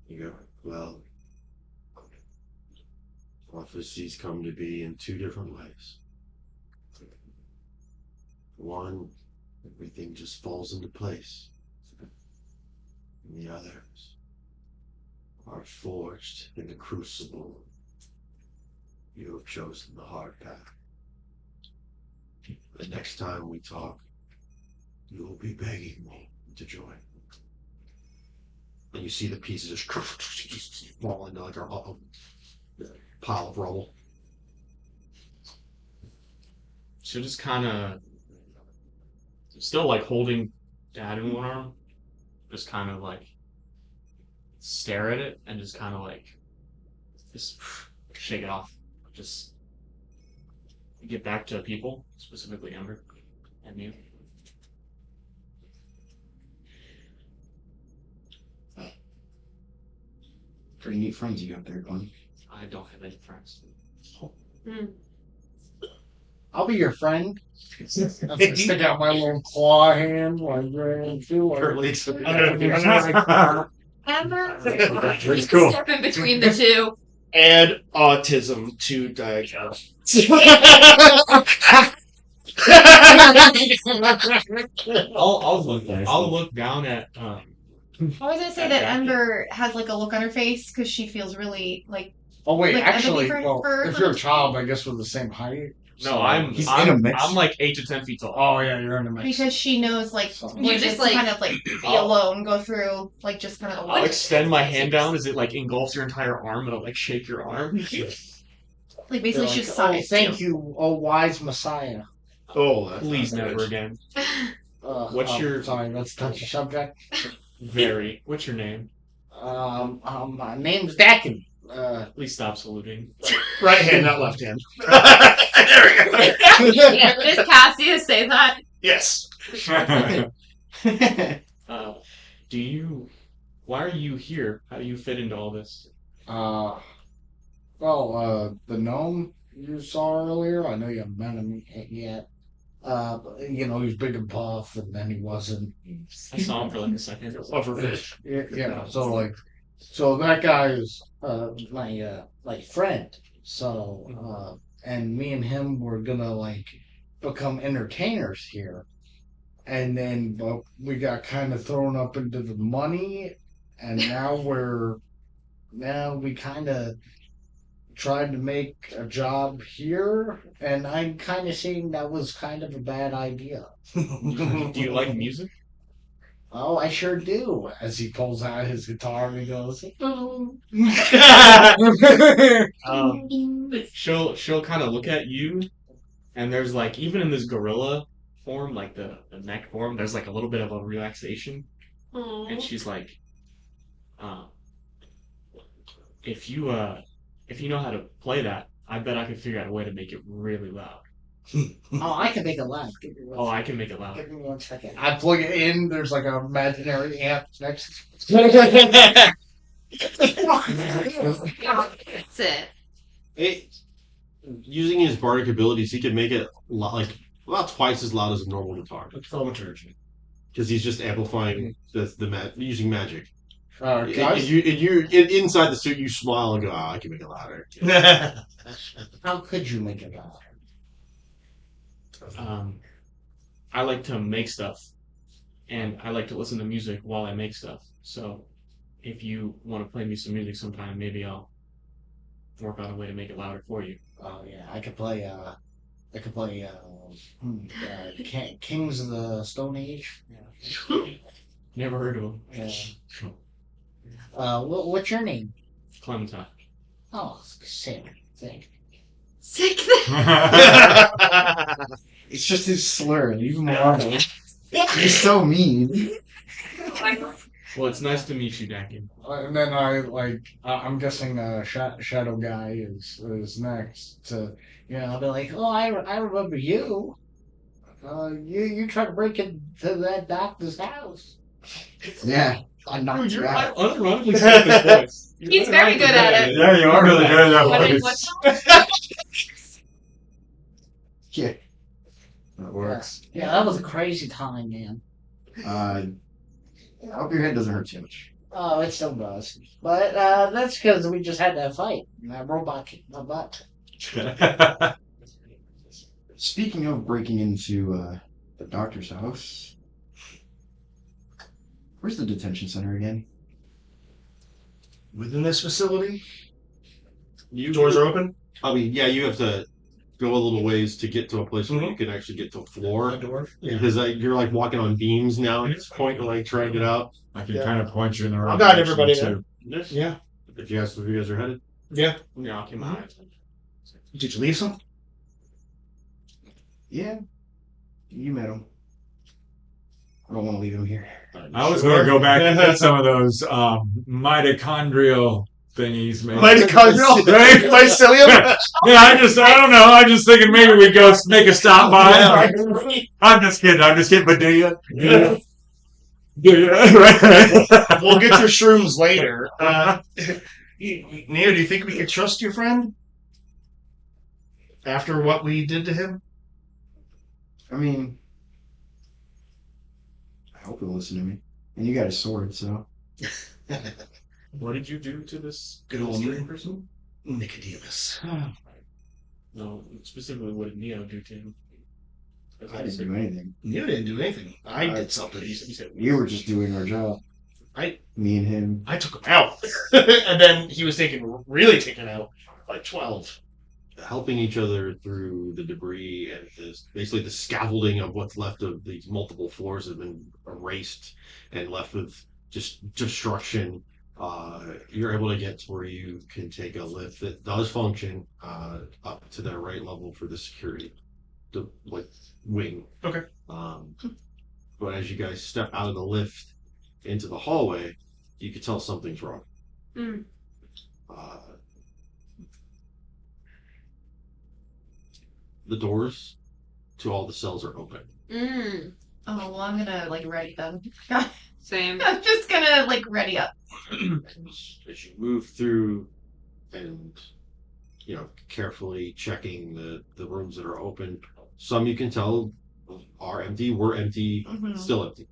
You go, well, prophecies come to be in two different ways. One, everything just falls into place. And the others are forged in the crucible. You have chosen the hard path. The next time we talk, you will be begging me to join. And you see the pieces just fall into like a pile of rubble. She'll just kind of, still like holding Dad in one arm, just kind of like stare at it and just kind of like just shake it off. Just get back to people, specifically Ember and you. Pretty neat friends you got there, Glenn. I don't have any friends. I'll be your friend. Stick out my little claw hand like Currently, Amber? That's cool. Step in between the two. Add autism to diagnose. I'll look down at I was gonna say that Ember has like a look on her face because she feels really like. Oh wait, Like, actually, empathy well, for if you're a child, I guess we're the same height. no, I'm He's in a mix. I'm like 8 to 10 feet tall. Oh yeah, you're in a mix. Because she knows like So- you You're just just, like- kind of like be alone, go through like just kind of I'll extend my hand down as it like engulfs your entire arm, and I'll like shake your arm. like basically They're she's like, oh, size. thank you, oh wise Messiah. Oh, that's Please not never good. again. What's your- Sorry, that's a touchy subject. Very. What's your name? My name's Dakin. Please stop saluting. Right hand, not left hand. There we go. Yeah, does Cassius say that? Yes. Do you? Why are you here? How do you fit into all this? The gnome you saw earlier, I know you haven't met him yet. He's big and buff, and then he wasn't. I saw him for like a second. Pufferfish. So that guy is My friend. So and me and him were gonna become entertainers here, and then but we got kind of thrown up into the money, and now we kind of tried to make a job here, and I'm kind of seeing that was kind of a bad idea. Do you like music? Oh, I sure do. As he pulls out his guitar and he goes, She'll kind of look at you, and there's like even in this gorilla form, like the neck form, there's like a little bit of a relaxation, and she's like, if you know how to play that, I bet I could figure out a way to make it really loud. Oh, I can make it loud. Oh, I can make it loud. Give me 1 second. I plug it in, there's like an imaginary amp next. That's it. Using his bardic abilities, he can make it about twice as loud as a normal guitar. Thaumaturgy. Because he's just amplifying using magic. Guys, Inside the suit, you smile and go, "Oh, I can make it louder." How could you make it loud? I like to make stuff, and I like to listen to music while I make stuff. So, if you want to play me some music sometime, maybe I'll work out a way to make it louder for you. Oh yeah, I could play. Kings of the Stone Age. Never heard of him. Yeah. What's your name? Clementine. Oh, sick. Thank. Sick. It's just his slur. Leave him alone. He's so mean. Well, it's nice to meet you, Dakin. And then I'm guessing Shadow Guy is next to, I'll be like, oh, I remember you. You tried to break into that doctor's house. Yeah, I knocked you out. unironically good at this voice. He's very good at it. Yeah, you are really good at What that is voice. what's Yeah, that works. Yeah, that was a crazy time, man. I hope your head doesn't hurt too much. Oh, it still does. But that's because we just had that fight. And that robot kicked my butt. Speaking of breaking into the doctor's house, where's the detention center again? Within this facility, You doors are open. I mean, yeah, you have to go a little ways to get to a place where you can actually get to a floor. Door. Because you're like walking on beams now at this point, and like trying to get out. I can kind of point you in the right I'll guide direction, everybody too. Yes. Yeah. If you ask where you guys are headed. Yeah. Yeah, I'll keep my eyes. Did you leave some? Yeah, you met him. I don't want to leave him here. I was going to go back and get some of those mitochondrial thingies, man. Mitochondrial. Right? Mycelium. Yeah, I don't know. I'm just thinking maybe we go make a stop by. Yeah. I'm just kidding, but do you? Yeah. Right. We'll get your shrooms later. Neo, do you think we could trust your friend? After what we did to him? I mean, I hope he'll listen to me. And you got a sword, so. What did you do to this Good old strange person? Nicodemus. No, specifically, what did Neo do to him? I didn't do anything. Neo didn't do anything. I did something. You said You were just doing our job. Me and him. I took him out. And then he was really taken out by 12. Helping each other through the debris and basically the scaffolding of what's left of these multiple floors have been erased and left with just destruction. You're able to get to where you can take a lift that does function up to the right level for the security, the wing. Okay. But as you guys step out of the lift into the hallway, you can tell something's wrong. Mm. The doors to all the cells are open. Mm. Oh, well, I'm gonna, ready them. Same. I'm just gonna, ready up. As you move through and, carefully checking the rooms that are open, some you can tell are empty, were empty, Mhm. still empty.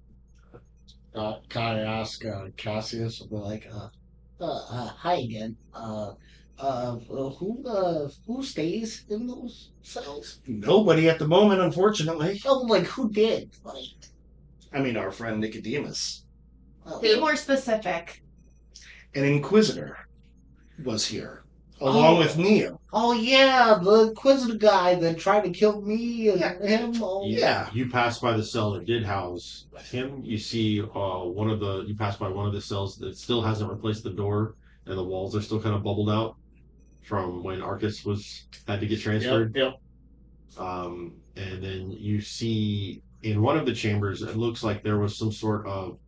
can I ask Cassius? Hi again. Who stays in those cells? Nobody at the moment, unfortunately. Oh, who did? I mean, our friend Nicodemus. Be more specific. An Inquisitor was here, along with Neo. Oh yeah, the Inquisitor guy that tried to kill me and him. Oh, Yeah. You pass by the cell that did house him. You see you pass by one of the cells that still hasn't replaced the door, and the walls are still kind of bubbled out from when Arcus had to get transferred. Yep. And then you see in one of the chambers, it looks like there was some sort of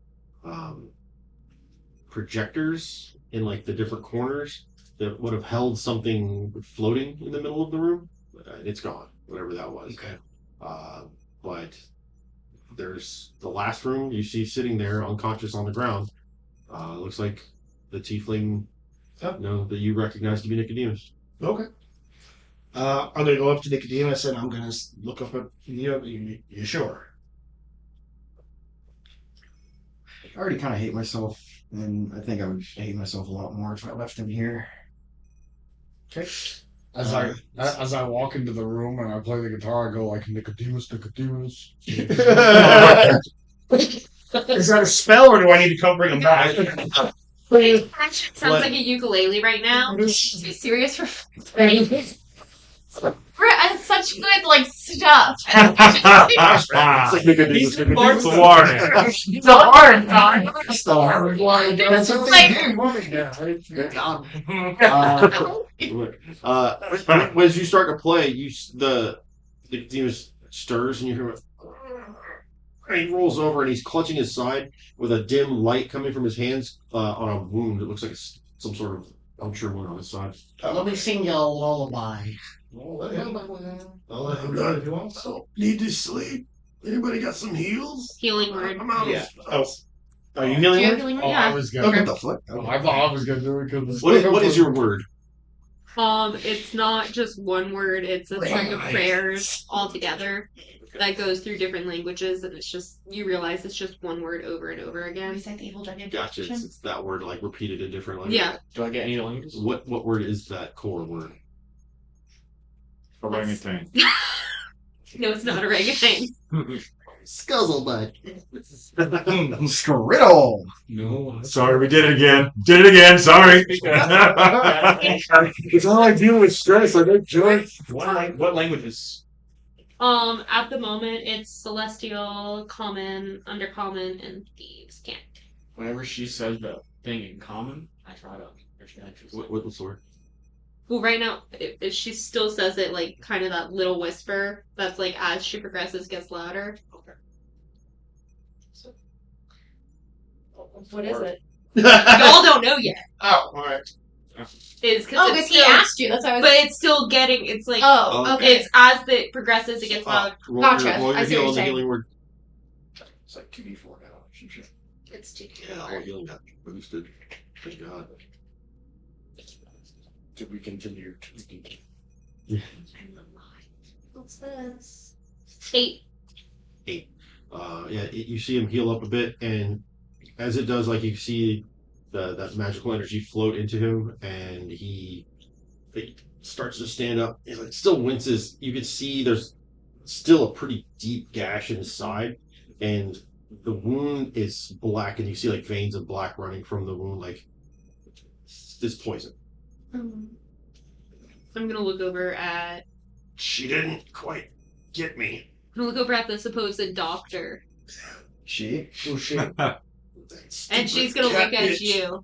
projectors in the different corners that would have held something floating in the middle of the room. It's gone, whatever that was. Okay. But there's the last room you see sitting there unconscious on the ground. Looks like the tiefling that you recognize to be Nicodemus. Okay. I'm going to go up to Nicodemus and I'm going to look up at Neo. You sure? I already kind of hate myself, and I think I would hate myself a lot more if I left him here. Okay. As I walk into the room and I play the guitar, I go Nicodemus. Is that a spell, or do I need to come bring him back? Sounds like a ukulele right now. Be serious for We're such good stuff. Nicodemus. Warning. It's a hard time. It's the hard one. That's a As you start to play, Nicodemus stirs, and you hear it. And he rolls over, and he's clutching his side with a dim light coming from his hands on a wound. It looks like some sort of puncture wound on his side. Let me sing you a lullaby. I'll let him go if he wants. So, need to sleep. Anybody got some heals? Healing word. I'm out of Oh, are you Do healing? you have word? healing word? Oh, Yeah. I was Oh, gonna. what the fuck? Oh, I thought I was gonna do it because What is your word? It's not just one word, it's a string of prayers all together that goes through different languages, and it's just, you realize it's just one word over and over again. Recite the evil dragon. Gotcha. It's that word like repeated in different languages. Yeah. Do I get any languages? What word is that core word? Orangutan. No, it's not orangutan. Scuzzlebutt. Skriddle. No, sorry, we did it again. Did it again. Sorry. It's all I do with stress. I don't joy. What languages? At the moment, it's Celestial, Common, Undercommon, and Thieves' Cant. Whenever she says the thing in common, I try to understand. What's the word? Well, right now, she still says it like kind of that little whisper that's like as she progresses gets louder. Okay. What is it? Y'all don't know yet. Oh, all right. Is Oh, because he asked you. That's why I was. but it's still getting. It's like Oh, okay. it's as it progresses, it gets louder. Roll Gotcha. Your, roll your I see what heal you're on the saying. healing word. It's like 2d4 now. It's too. Yeah, all healing got boosted. Thank God. Did we continue? What's this? 8. You see him heal up a bit, and as it does, like you see that magical energy float into him, and he starts to stand up. He like still winces. You can see there's still a pretty deep gash in his side, and the wound is black, and you see like veins of black running from the wound, like this poison. I'm gonna look over at. She didn't quite get me. I'm gonna look over at the supposed doctor, She? Who's she? and she's gonna look at you.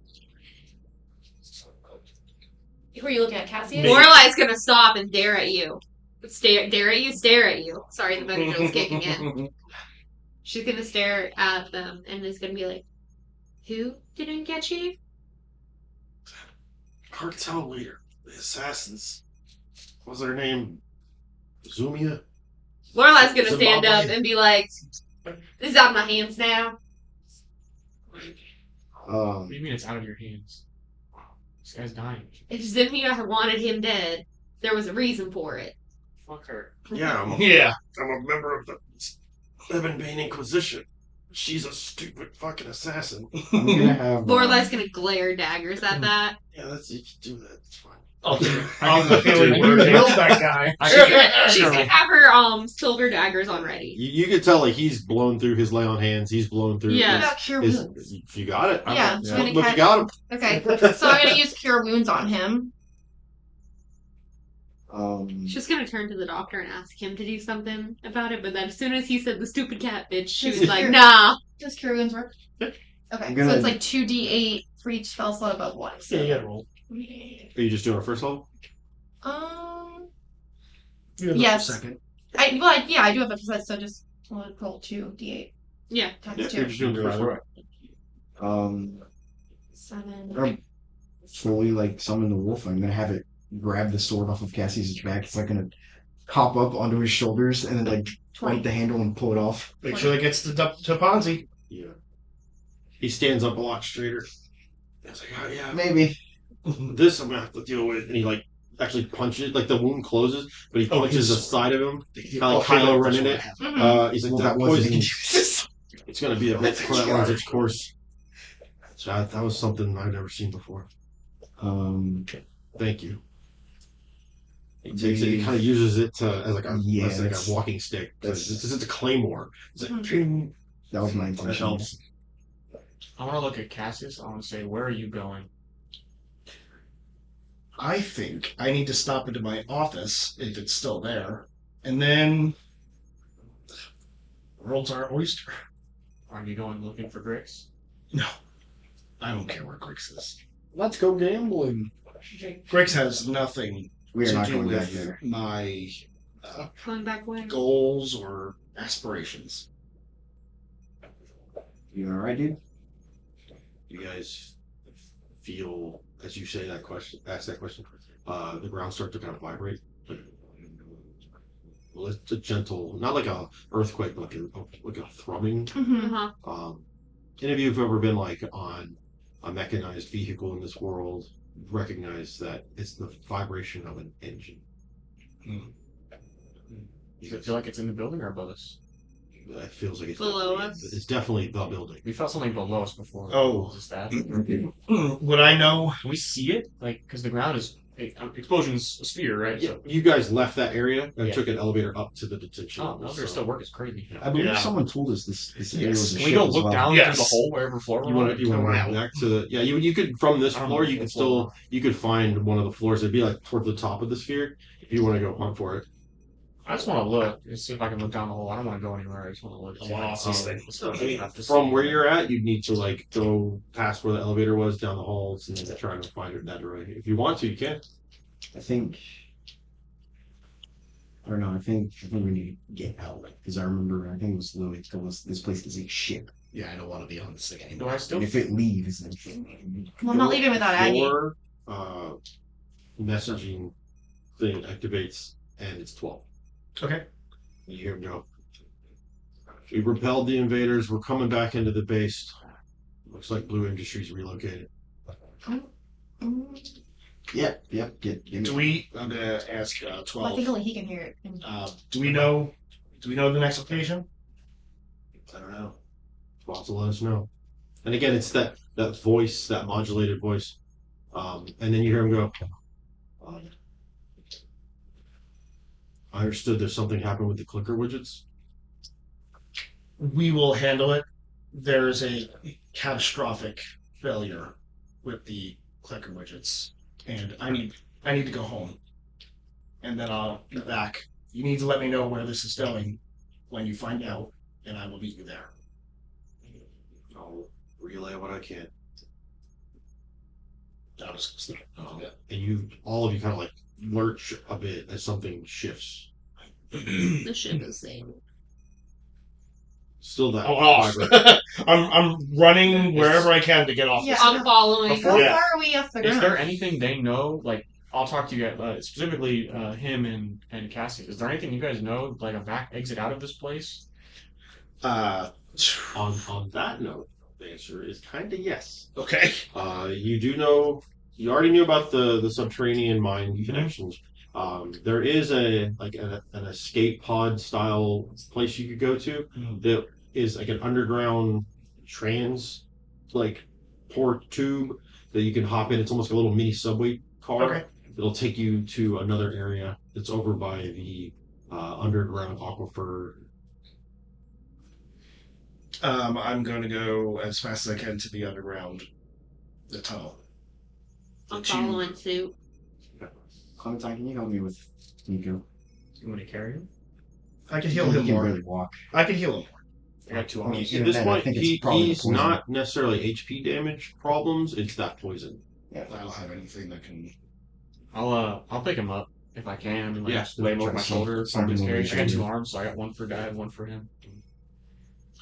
Who are you looking at, Cassius? Lorelai's gonna stop and dare at you. Stare at you. Sorry, the Benadryl's kicking in. She's gonna stare at them and is gonna be like, "Who didn't get you?" Cartel leader, the assassins. What was their name? Zumia? Lorelai's gonna stand up Zimbabwe? and be like, "This is out of my hands now." What do you mean it's out of your hands? This guy's dying. If Zimia wanted him dead, there was a reason for it. Fuck her. Yeah, I'm a member of the Seven Bane Inquisition. She's a stupid fucking assassin. I'm gonna have. Lorelai's gonna glare daggers at that. Yeah, you can do that. It's fine. Oh, Dude, killed that guy. She's gonna have her silver daggers on ready. You can tell like he's blown through his lay on hands. He's blown through. Yeah. What about cure his, wounds? you got it. Yeah, so I'm gonna Look, you catch- got him. Okay, so I'm gonna use cure wounds on him. She's just gonna turn to the doctor and ask him to do something about it, but then as soon as he said the stupid cat bitch, she was like, "Nah." Does cure wounds work? Okay, I'm so gonna- it's like 2d8 for each spell slot above 1. So. Yeah, you gotta roll. Are you just doing a first level? Yes. Second. I do have a percent, so just roll 2d8 Yeah. times Yeah, 2. you're just doing the first level. I'm 7. gonna fully like summon the wolf. I'm gonna have it grab the sword off of Cassie's back. It's like gonna hop up onto his shoulders and then like bite the handle and pull it off. Make sure that gets to Ponzi. Yeah. He stands up a lot straighter. He's like, oh, yeah, Maybe. this I'm gonna have to deal with. And he like actually punches, like the wound closes, but he punches the side of him. Kind of like Kylo running it. He's like, Well, that that wasn't poison. It's gonna be a bit before that runs its course. So that was something I've never seen before. Thank you. He takes it. He kind of uses it as like a walking stick. This is a claymore. It's like, ping. That was my That intention. helps. I want to look at Cassius. I want to say, where are you going? I think I need to stop into my office if it's still there, and then world's our oyster. Are you going looking for Drax? No, I don't care where Grix is. Let's go gambling. Grix has nothing We are to not do going back with there. my Going back when? goals or aspirations? You alright, dude? You guys feel, as you say that question, ask that question, the ground start to kind of vibrate. Well, it's a gentle, not like a earthquake, but like a thrumming. Mm-hmm. Any of you who've ever been like on a mechanized vehicle in this world recognize that it's the vibration of an engine. Does it feel like it's in the building or above us? It feels like it's Below definitely- us? It's definitely the building. We felt something below us before. Oh. Is that? Would I know? Can we see it? Like, because the ground is explosion's a sphere, right? Yeah, So, you guys left that area and Yeah. took an elevator up to the detention. oh, level, elevator so- still work is crazy. I believe Yeah. someone told us this area was a Can we ship go as look well. down Yes. through the hole, wherever floor You we're want on? to go Wow. back to the you could from this I don't floor know you what could floor still you could find one of the floors. It'd be like toward the top of the sphere if you want to go hunt for it. I just want to look and see if I can look down the hole. I don't want to go anywhere. I just want to look. I wanna see It's From where you're at, you'd need to like go past where the elevator was down the halls and then try to find it that way. If you want to, you can. I think. I don't know. I think we need to get out because I remember. I think it was Louis told us this place is a ship, Yeah, I don't want to be on this thing Do anymore. I still? and if it leaves, then Well, I'm not leaving without Aggie. Your messaging thing activates and it's 12. Okay. You hear him go. We repelled the invaders. We're coming back into the base. Looks like Blue Industries relocated. Yep. Get Do we? I'm gonna ask Well, I 12. think only he can hear it. Do we know? Do we know the next location? I don't know. Boss will let us know. And again, it's that voice, that modulated voice. And then you hear him go. I understood there's something happened with the clicker widgets. We will handle it. There's a catastrophic failure with the clicker widgets, and I need to go home, and then I'll be back. You need to let me know where this is going when you find out, and I will meet you there. I'll relay what I can. I'll just And all of you kind of like lurch a bit as something shifts. The ship is saying. Still that Oh, off. vibrant. I'm running wherever I can to get off. Yeah. I'm following. Before- How Yeah. far are we off the Is ground? there anything they know? Like, I'll talk to you guys, specifically him and Cassie. Is there anything you guys know, like a back exit out of this place? On that note, the answer is kind of yes. Okay. You do know. You already knew about the subterranean mine connections. There is an escape pod style place you could go to that is like an underground port tube that you can hop in. It's almost like a little mini subway car. Okay. It'll take you to another area that's over by the underground aquifer. I'm going to go as fast as I can to the underground, the tunnel. I'm following suit. Clementine, can you help me with Nico? You want to carry him? I can heal He him can more. barely walk. I can heal him more. I got 2 I mean, arms. At Even this then, I point, think it's probably the he's poison. not necessarily HP damage problems. It's that poison. I don't have anything that can. I'll pick him up if I can. And, like, Yeah. lay him over Try my to shoulder. something Something scary. with I got you. 2 arms, so I got one for Dad, one for him.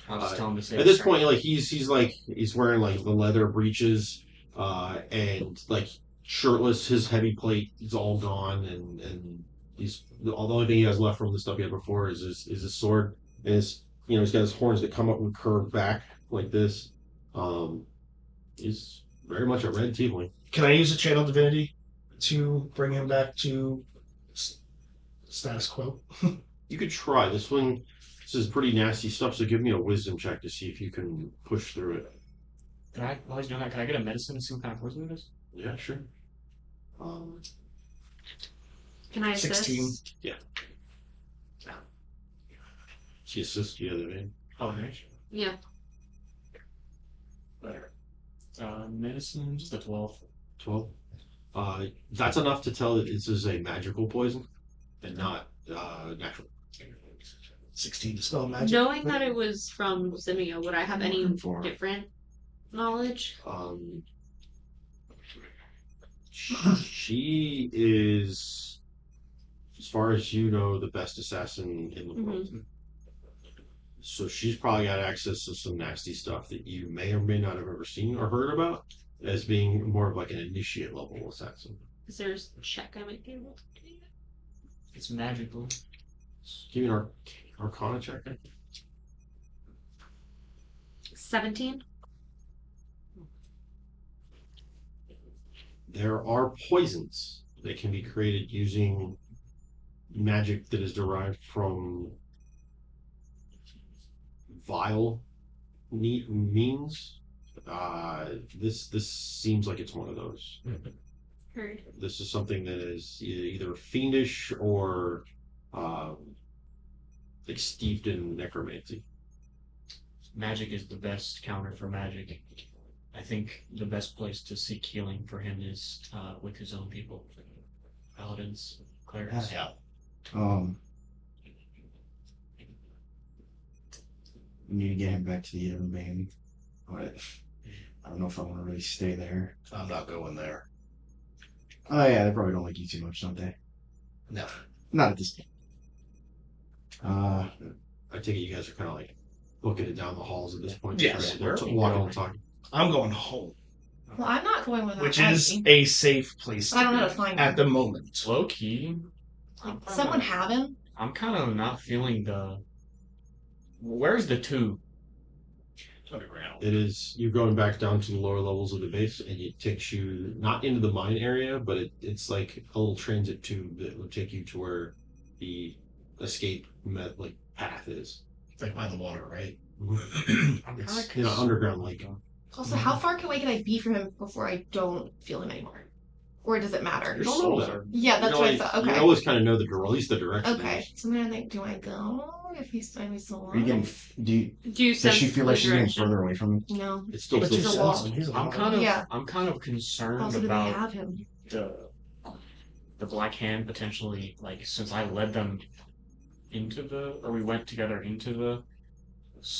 I'll just tell him to say. At this point, like he's wearing like the leather breeches, and like shirtless. His heavy plate is all gone, and the only thing he has left from the stuff he had before is his sword. And he's got his horns that come up and curve back like this. He's very much a red tiefling. Can I use a channel divinity to bring him back to status quo? You could try this one. This is pretty nasty stuff. So give me a wisdom check to see if you can push through it. Can I, while he's doing that, can I get a medicine and see what kind of poison it is? Yeah, sure. Can I assist? 16. She assists you the other way. Oh, nice. Yeah. Better. Medicine, just a 12. 12. That's enough to tell that this is a magical poison and not natural. 16 to spell magic. Knowing that it was from Simio, would I have any Looking for- different knowledge? She is as far as you know, the best assassin in the world. So she's probably got access to some nasty stuff that you may or may not have ever seen or heard about as being more of like an initiate level assassin. Is there a check I might be able to do? It's magical. Give me an Arcana check. 17. There are poisons that can be created using magic that is derived from vile means. This seems like it's one of those. Heard. This is something that is either fiendish or like steeped in necromancy. Magic is the best counter for magic. I think the best place to seek healing for him is with his own people. Paladins, clerics. Yeah. We need to get him back to the main. But I don't know if I want to really stay there. I'm not going there. Oh yeah, they probably don't like you too much, don't they? No. Not at this point. I take it you guys are kind of like booking it down the halls at this point. Yes, They're we're walking and talking. I'm going home, Well, I'm not going with which that. is a safe place I don't know how be to find at him. the moment. Low key. Someone have him? I'm kind of not feeling the. Where's the tube? Underground. It is you're going back down to the lower levels of the base, and it takes you not into the mine area, but it's like a little transit tube that will take you to where the escape path is. It's like by the water, right? It's in an underground lake. Also, how far away can I be from him before I don't feel him anymore? Or does it matter? You don't know that. Yeah, that's what I thought. You Okay. always kind of know at least the direction. Okay. So then I think, do I go if he's still Are you getting? alive? Do you? Do you Does sense she feel like the she's getting direction? further away from him? No. It's still But close. he's a wall. Yeah. I'm kind of concerned Also, do they about have him? the Black Hand potentially, like, since I led them we went together into the,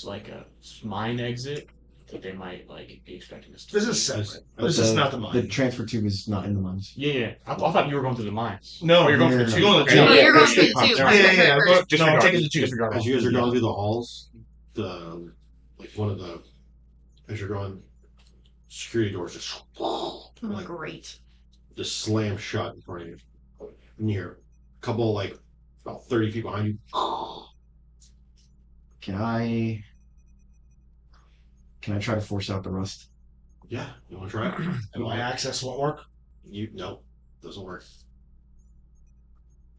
like, a mine exit, that they might, like, be expecting us to. This is separate. This is not the mine. The transfer tube is not in the mines. Yeah. I thought you were going through the mines. No, Oh, you're going no, through the no, tube. no. No, Okay. you're going yeah, to the tube. Yeah, yeah, yeah. First. No, I'm taking the tube. Disregard As you guys are going through the halls, as you're going, security doors just Oh, great. just slam shut in front of you. And you hear a couple about 30 feet behind you. Can I try to force out the rust? Yeah, you want to try it? And my access won't work. No, doesn't work.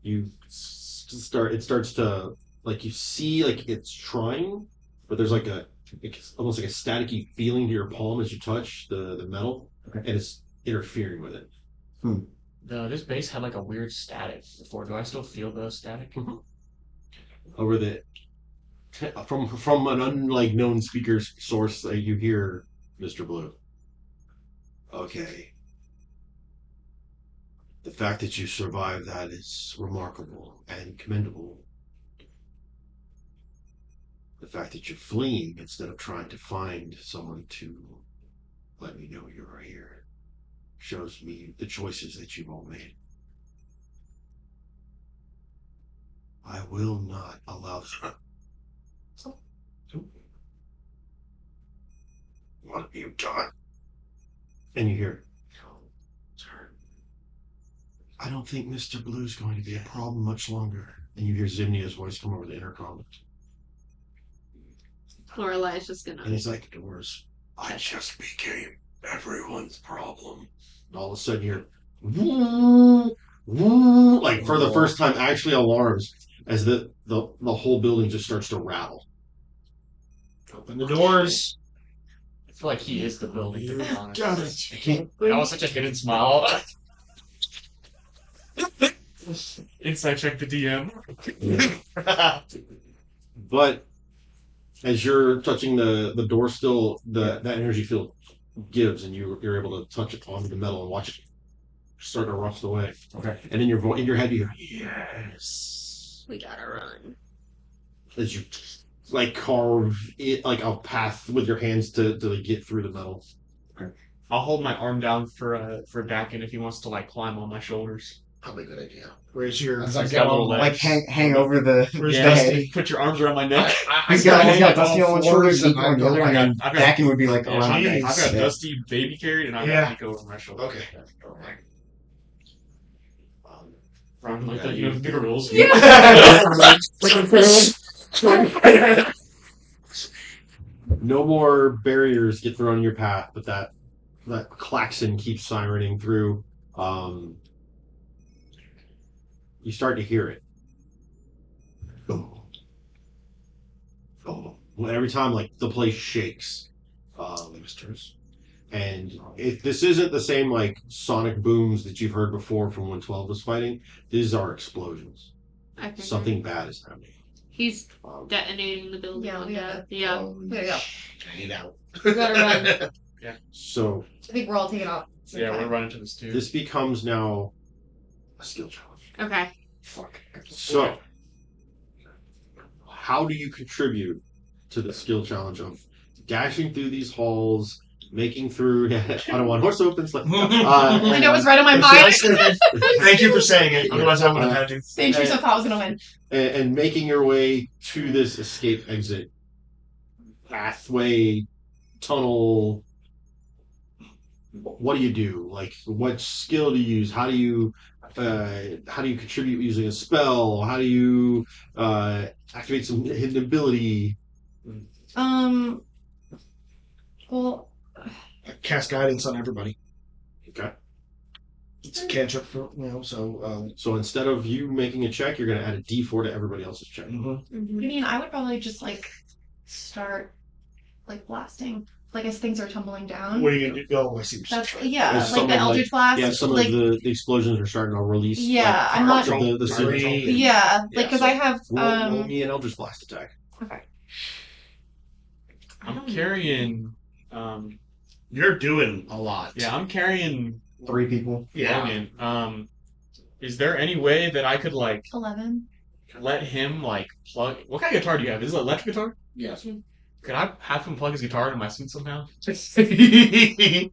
It starts to you see it's trying, but there's it's almost like a staticky feeling to your palm as you touch the metal, and it's interfering with it. This base had like a weird static before. Do I still feel the static? Over from an unknown speaker source, you hear Mr. Blue. Okay. The fact that you survived that is remarkable and commendable. The fact that you're fleeing instead of trying to find someone to let me know you're here shows me the choices that you've all made. I will not allow that. What have you done? And you hear, I don't think Mr. Blue's going to be a problem much longer. And you hear Zimnia's voice come over the intercom. Lorelai's just gonna. And he's like, doors. I just became everyone's problem. And all of a sudden you're woo, woo, like for the first time actually alarms as the whole building just starts to rattle. Open the doors. I feel like he is the building, to be honest. Got it. I can't. That was such a hidden smile. Inside check the DM. But as you're touching the door still, that energy field gives and you're able to touch it onto the metal and watch it start to rust away. Okay. And in your head you hear, yes. We gotta run. As you carve it like a path with your hands to get through the metal. I'll hold my arm down for Dakin if he wants to climb on my shoulders. Probably a good idea. Where's your As I He's get got little on, legs. Like hang over the Where's Yeah, the Dusty? head. put your arms around my neck. He's got hang Dusty on one shoulder, fours and Nico on the I other, go and then I've got- Dakin would be like Yeah, around. jeez. I've got Yeah. Dusty baby carried, and I've Yeah. got Nico over my shoulder. Okay. Run like that, you know, the rules. No more barriers get thrown in your path, but that klaxon keeps sirening through. You start to hear it. Oh. Well, every time, like, the place shakes. And if this isn't the same, like, sonic booms that you've heard before from when 12 was fighting, these are explosions. I figured. Something bad is happening. He's Um, detonating the building. Yeah, we gotta- Yeah. We gotta go. Get out. We gotta run. so I think we're all taking off. Yeah, we're running to this too. this becomes now a skill challenge. Okay. So, how do you contribute to the skill challenge of dashing through these halls, making through on a one horse open sleigh? I know it was right on my mind. Thank you for saying it. Otherwise, I would have had to. Same tree, so I was gonna win. and making your way to this escape exit pathway, tunnel. What do you do? Like, what skill do you use? How do you contribute using a spell? How do you activate some hidden ability? Well, Cast guidance on everybody. Okay. It's a cantrip, so. So instead of you making a check, you're going to add a D4 to everybody else's check. Mhm. I mean, I would probably just like start like blasting, like as things are tumbling down. What are you going to do? Oh, I see what you're That's saying. yeah, There's like some the of, Eldritch blast. Yeah, some like, of the explosions are starting to release. Yeah, like, I'm not- parts of the city. Yeah, like Yeah, because so I have Roll me an Eldritch Blast attack. Okay. I'm carrying. You're doing a lot. Yeah, I'm carrying 3 people. Yeah. Logan. Is there any way that I could like 11. let him like plug? What kind of guitar do you have? Is it an electric guitar? Yes. Could I have him plug his guitar into my suit somehow? There's definitely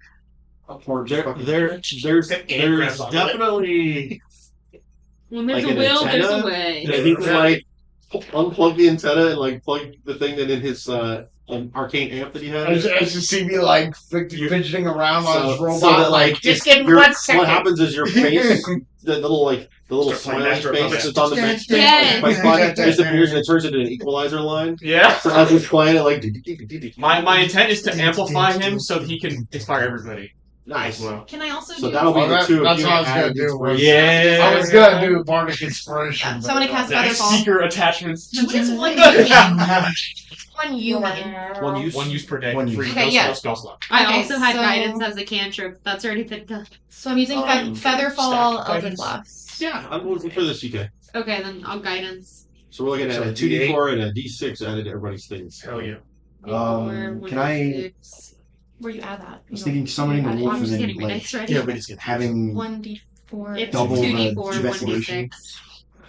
When there's Like a an will, there's antenna? a way. that he can like unplug the antenna and like plug the thing that in his arcane amp that he has. As you see me like fidgeting around on his robot, so that, like, just give me your- 1 second. what happens is your face, the little Start playing smiling Astro face Puppet. that's on the bench thing, Yes. like, button disappears and it turns into an equalizer line. Yeah. So as he's playing it, like My intent is to amplify him so that he can inspire everybody. nice. As well. Can I also So do? that'll be Oh, the two. that's of what I was you gonna add do. inspiration. Yeah. I was gonna do Bardic Inspiration. Yeah, so I'm gonna cast Feather Nice Fall. secret attachments. Just one human. One use. One use per day. One use. Free. Okay, No yeah. spell slot. I Okay, also had so- guidance as a cantrip. That's already been done. So I'm using Feather Fall, stack Eldritch guidance. Blast. Yeah, I'm looking for this UK. Okay, then I'll guidance. So we're looking at So a a D8. 2d4 and a d6 added to everybody's things. Hell yeah. Can I? Where you add that? I was thinking summoning the add it. wolf I'm and just then getting my dice ready. Yeah, but it's good. having 1d4. It's double the 2d4, investigation. 1d6.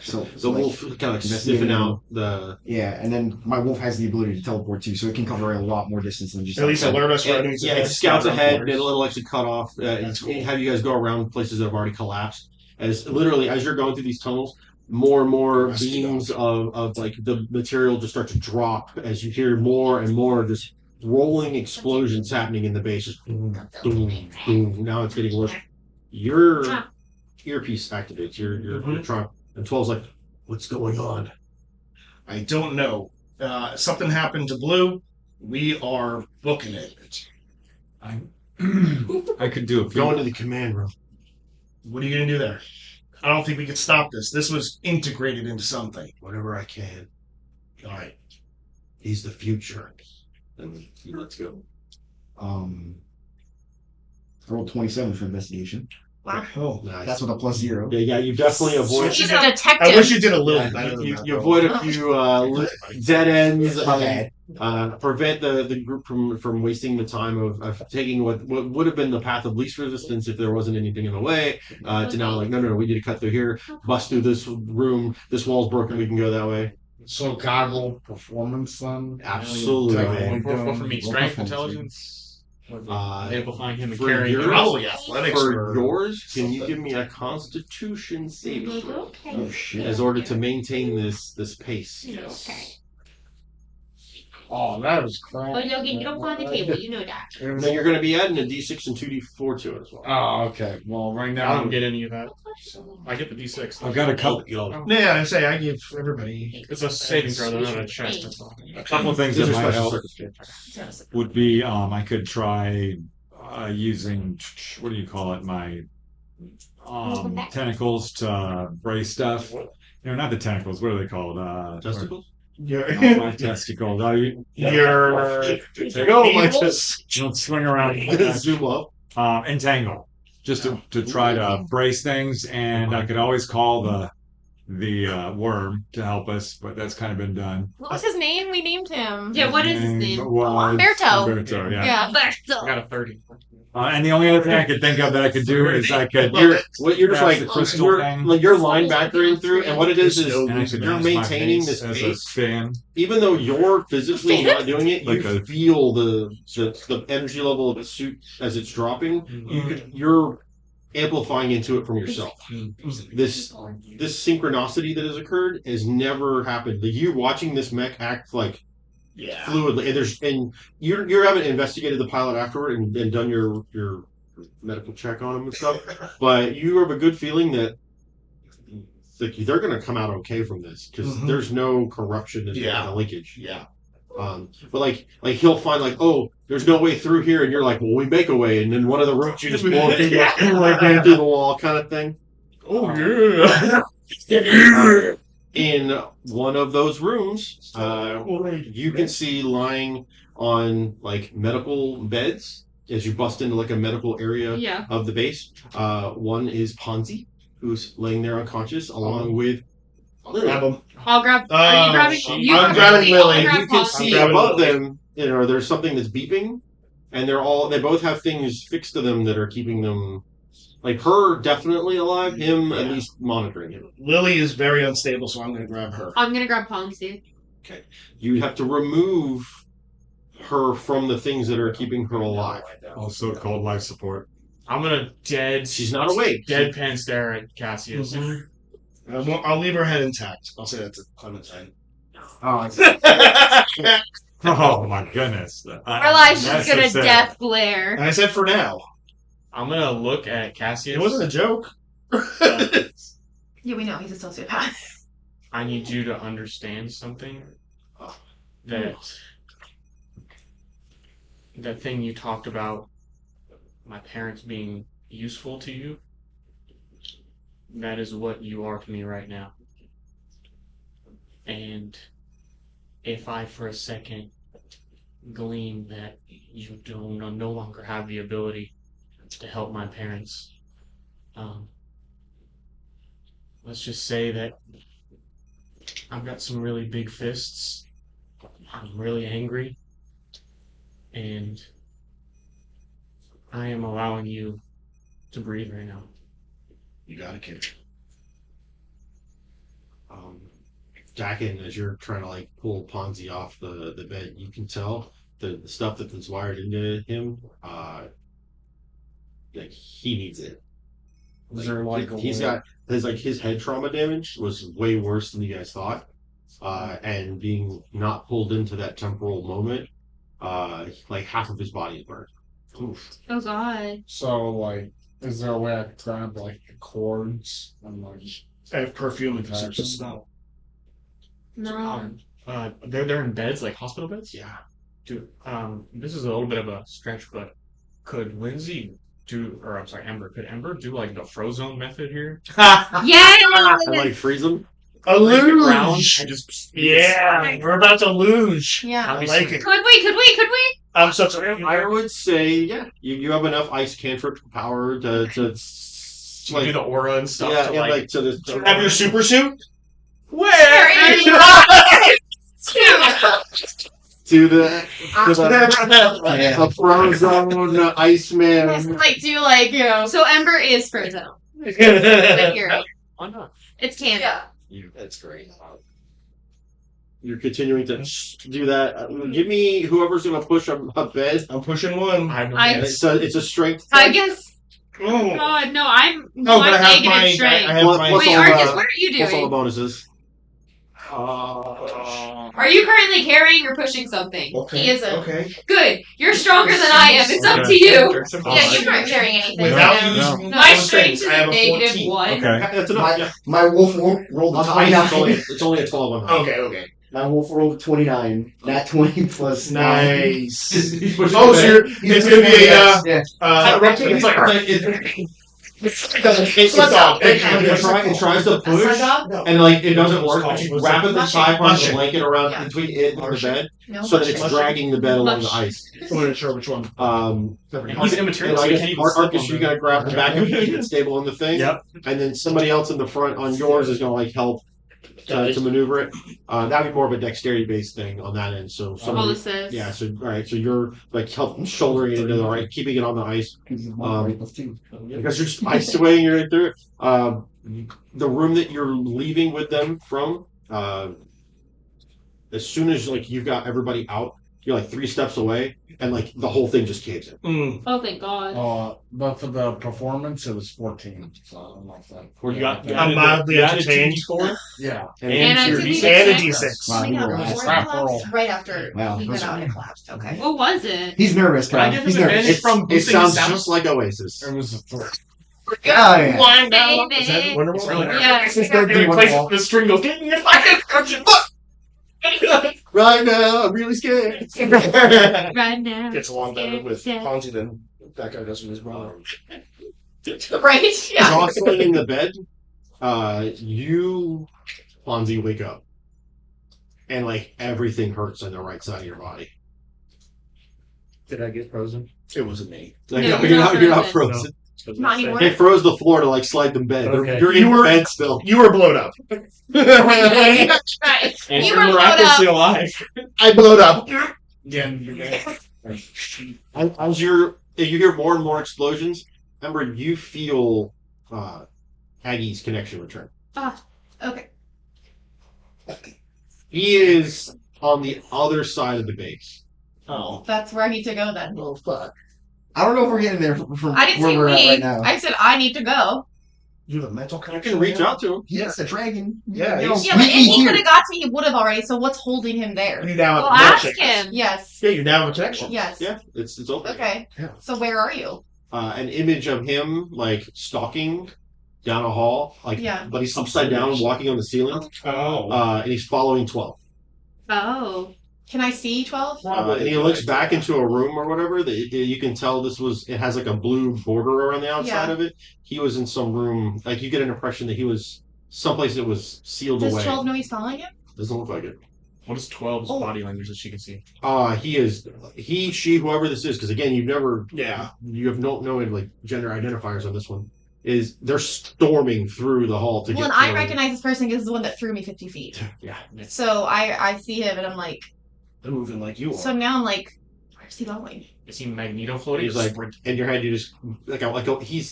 so The like, wolf kind of like investigating sniffing out the. Yeah, and then my wolf has the ability to teleport too, so it can cover a lot more distance than just. At least alert us for enemies. Yeah, it scouts ahead and it'll actually cut off. And have you guys go around places that have already collapsed. As literally as you're going through these tunnels, more and more Rusty beams of like the material just start to drop as you hear more and more of this rolling explosions happening in the base. Just boom, boom, boom. Now it's getting worse. Your earpiece activates. Your trunk, and 12's like, "What's going on?" I don't know. Something happened to Blue. We are booking it. I could do a Go into the command room. What are you going to do there? I don't think we could stop this. This was integrated into something. Whatever I can. All right. He's the future. And let's go. I rolled 27 for investigation. Wow. Oh, Nice. That's with a +0. Yeah, you definitely avoid. He's a detective. I wish you did a little Yeah, better than you, that. you though. avoid a few dead ends. My bad. Prevent the group from wasting the time of taking what would have been the path of least resistance if there wasn't anything in the way. To now like no, we need to cut through here, bust through this room. This wall's broken. We can go that way. So God roll performance then. Absolutely. Technically What for me? doing Strength, performance. intelligence. Amplifying him and for carrying him. yours- Probably athletics. For or yours, can you something. give me a Constitution saving throw Okay. Oh shit. in order to maintain this pace? Okay. Oh, that was crap. But you don't go on the table, you know that. And then you're going to be adding a D6 and 2D4 to it as well. Oh, okay. Well, right I now don't get any of that. I get the D6. I've got a couple. Yeah, I say I give everybody. It's a saving throw, though, not a check. That's all. A couple things These that are might special help circumstances. would be I could try using what do you call it? My tentacles to brace stuff. Not the tentacles. What are they called? Testicles? Your Not my testicles. go, my Don't swing around. Zoom up. Entangle, just to try to brace things, and I could always call the worm to help us, but that's kind of been done. What was his name? We named him. Yeah, what is his name? Was Umberto. Umberto, yeah. Yeah. I got a 30. And the only other thing I could think of that I could do is I could You're just grab like the crystal you're, thing. like you're linebackering through, and what it is and I could you're use my maintaining face this as a pace. fan. Even though you're physically not doing it, Like you a- feel the energy level of the suit as it's dropping. You're amplifying into it from yourself. This synchronicity that has occurred has never happened. Like you watching this mech act like fluidly, and you haven't investigated the pilot afterward and done your medical check on him and stuff, but you have a good feeling that like they're going to come out okay from this because there's no corruption in the linkage. Yeah. But like he'll find like, oh, there's no way through here, and you're like, well, we make a way, and then one of the rooms you just blow through, like through the wall, kind of thing. Oh yeah. In one of those rooms, you can see lying on like medical beds as you bust into like a medical area Yeah. of the base. One is Ponzi, who's laying there unconscious, along with Grab him. I'll grab. Oh, Are you grabbing? she- You I'm grab grabbing me, I'll Lily. grab you can Paul. see grabbing above Lily. them, there's something that's beeping, and they both have things fixed to them that are keeping them, like her definitely alive, him at least monitoring him. Lily is very unstable, so I'm going to grab her. I'm gonna grab Ponzi. You have to remove her from the things that are keeping her alive. Also called life support. I'm gonna She's not awake. deadpan stare at Cassius. I'll leave her head intact. I'll say that to Clementine. Oh my goodness! Realize she's That's gonna so sad. death glare. And I said for now. I'm gonna look at Cassius. It wasn't a joke. Yeah, we know he's a sociopath. I need you to understand something. That thing you talked about, my parents being useful to you, that is what you are to me right now. And if I for a second glean that you no longer have the ability to help my parents, let's just say that I've got some really big fists. I'm really angry. And I am allowing you to breathe right now. You got it, kid. Jackin, as you're trying to like pull Ponzi off the bed, you can tell the stuff that's wired into him. Like he needs it. is there like He's got his head trauma damage was way worse than you guys thought, and being not pulled into that temporal moment, like half of his body is burned. Oof. Oh god. so like is there a way I could grab like the cords and like I have perfume and consumption smell. No. They're in beds, like hospital beds? Yeah. Dude, this is a little bit of a stretch, but could Ember, could Ember do like the Frozone method here? Yeah! And like freeze him. A Break the ground luge. and just Yeah, we're about to luge. Yeah. I like it. Could we? I'm such a. I would say, yeah, you have enough ice cantrip power to do the aura and stuff. yeah, to, and like, like to Have your super suit? where is to the Frozone Iceman. like do like So Ember is frozen. That's Here. Why not? It's canon. That's great. You're continuing to do that. Give me whoever's going to push a bed. I'm pushing one. It's a strength. I guess. Oh. God, no, I'm No, but I have negative my. strength. I have my. What's Wait, all Arcus, the- what are you What's all the doing? bonuses? Are you currently carrying or pushing something? Okay. He isn't. Okay. Good. You're stronger than I am. It's up to you. Yeah, you're not carrying anything. Without right now. using My those strength things, is I have a a negative 14. 1. Okay. That's enough. Yeah. My wolf rolled a On the ice, 29. it's only a 12 on the ice. Okay. My wolf rolled a 29. Nat 20 plus 9. Nice. He's pushing Oh, the so bed. it's gonna be a. Yeah. It's like it tries to push, and like it doesn't work. But you rapidly tie part of the blanket around Yeah. between it and the bed, No, so that it's Mushroom. dragging the bed along the Mush. ice. I'm not sure which one. He's immaterial, so I he guess can't even step Arcus, on you the- gotta grab the back of it and stable on the thing. Yep. And then somebody else in the front on yours is gonna like help to maneuver it. That'd be more of a dexterity based thing on that end. So Roll somebody, assist. yeah. So all right. So you're like help shouldering it into the right, keeping it on the ice because you're just ice away. You're right through it. The room that you're leaving with them from, as soon as like you've got everybody out, you're like 3 steps away, and like the whole thing just caves in. Mm. Oh, thank God. But for the performance, it was 14. So I don't know if that. Or you got I'm mildly entertained. Yeah. And I your took D6. the And a D6. D6. Oh my God, Wow, before it crap collapsed? roll. Right after Wow, he those went out are- and collapsed. Okay. What was it? He's nervous, Can I guys. give He's him nervous. advantage from It boosting sounds his sound? just like Oasis. It was a 3. Oh, yeah. Wind down. Baby. Is that Wonderwall? Really? Yeah. It's his third And he one plays wall. the string goes, get in your fucking Right now, I'm really scared. Right now. Gets along better with Yeah. Fonzie than that guy does with his brother. Right? Yeah. Jostling in the bed, you, Fonzie, wake up. And like everything hurts on the right side of your body. Did I get frozen? It wasn't me. Like, No, you're not frozen. frozen. Not anymore. They froze the floor to like slide them bed. Okay. You're in You were- bed still. You were blowed up. Right. And You you're were blowed miraculously up. alive. I blowed up. As you hear more and more explosions, remember you feel Aggie's connection return. Okay. He is on the other side of the base. Oh. That's where I need to go then. Well, fuck. I don't know if we're getting there from I didn't where say we're at we. right now. I said I need to go. You have a mental You connection? can reach out to him. Yes, a dragon. Yeah, You know, he's- Yeah, but meet if me he here. could have got to me, he would have already. So what's holding him there? You now have Well, a ask connection. him. Yes. Yeah, you now have a connection. Yes. Yeah, it's open. Okay. Yeah. So where are you? An image of him like stalking down a hall, like Yeah. but he's upside down, walking on the ceiling, Oh. and he's following 12. Oh. Can I see 12? And he looks back into a room or whatever. That you can tell it has like a blue border around the outside Yeah. of it. He was in some room. Like you get an impression that he was someplace that was sealed Does away. 12 know he's following him? Doesn't look like it. What is 12's Oh. body language that she can see? He, she, whoever this is, because again, you have no like gender identifiers on this one. They're storming through the hall to Well, get. and I to- recognize this person because it's the one that threw me 50 feet. Yeah. So I see him and I'm like, They're moving like you are. so now I'm like, where's he going? Is he magneto floating? He's like in your head. You just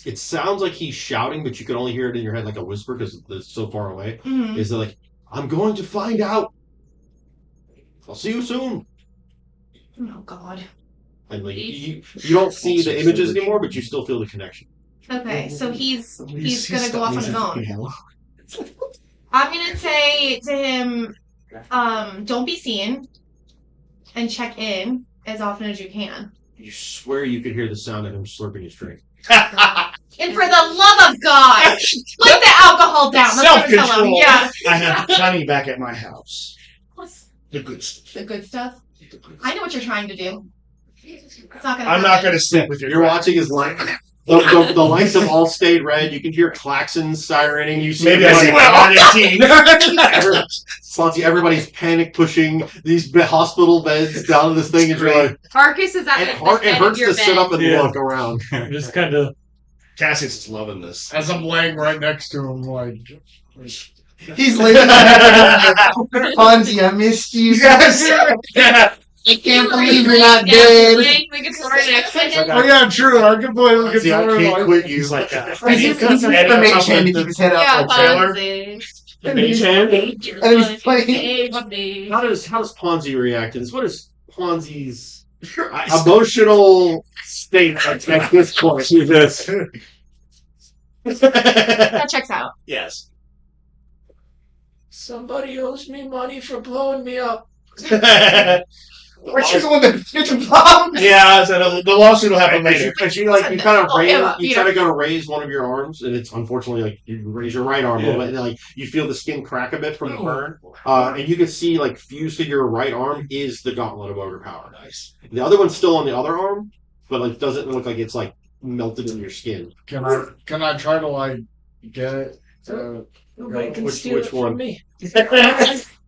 it sounds like he's shouting, but you can only hear it in your head like a whisper because it's so far away. Mm-hmm. Is like, I'm going to find out. I'll see you soon. Oh, God. And like you don't see the images anymore, but you still feel the connection. Okay, so he's gonna go off on his own. own. I'm gonna say to him, don't be seen, and check in as often as you can. You swear you could hear the sound of him slurping his drink. And for the love of God, put the alcohol down. That's what I'm telling him. Self-control. Yeah. I have honey back at my house. The good stuff. The good stuff. I know what you're trying to do. It's not gonna I'm not happen. going to stick with your You're watching his light. The lights have all stayed red. You can hear klaxons, sirening. You see Maybe I see my 18. everybody's panic pushing these hospital beds down to this thing, and you're like, Arcus is at it the head hurts of your to bed. sit up and Yeah. look around. just kind of. Cassius is loving this. As I'm laying right next to him, like, He's like, Fonzie, I missed you. Yes. I can't believe He's you're not laying down, dead. playing the guitar next to him. oh yeah, true. I can play the See, I guitar. can't like, quit you. He's like, He's information to keep his head up. Yeah, like, Taylor? Fonzie. And he's playing. How does Ponzi react to this? What is Ponzi's emotional state at this point? Jesus. That checks out. Yes. Somebody owes me money for blowing me up. Aren't you the one that gets the problem? Yeah, so the lawsuit will happen later. But you like you kind of Oh, raise, yeah, you you try know. to go to raise one of your arms, and it's unfortunately like you raise your right arm a little bit, and like you feel the skin crack a bit from the burn, and you can see like fused to your right arm is the gauntlet of ogre power. Nice. The other one's still on the other arm, but like doesn't look like it's like melted in your skin. Can I try to like get it? Nobody can Which steal it one? from me.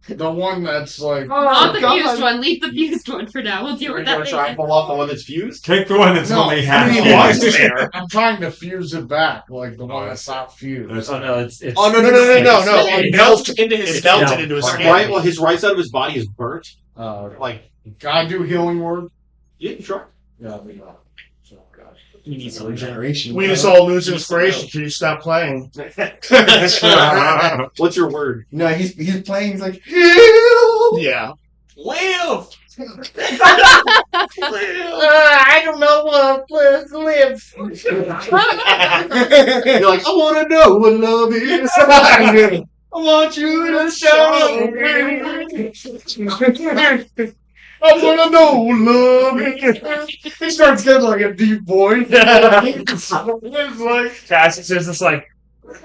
The one that's like Not the fused one. Leave the fused one for now. We'll deal You're with gonna that try and later. pull off the one that's fused. Take the one that's No, only I half. mean, full. I'm trying to fuse it back, like the one that's not fused. That's- Oh no, it's Oh no! It melted into his skin. Right, well, his right side of his body is burnt. Like, Can I do healing word? yeah, sure. Yeah. He needs a regeneration. We just all lose inspiration. Can you stop playing? What's your word? No, he's playing. He's like, Yeah. Live. I don't know what live. You're like, I want to know what love is. I want you to show me. I want to know love. He starts getting like a deep voice. It's like Cassius is just like,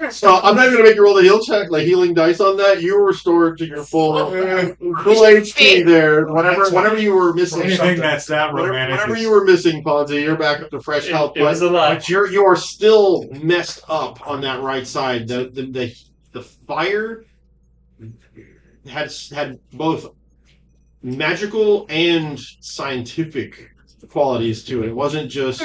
So I'm not even gonna make you roll the heal check, like healing dice on that. You were restored to your full HP there. Whatever you were missing, Anything that's that romantic. whatever is- you were missing, Ponzi, you're back up to fresh health. it was a lot. But you are still messed up on that right side. The fire had both magical and scientific qualities to it. It wasn't just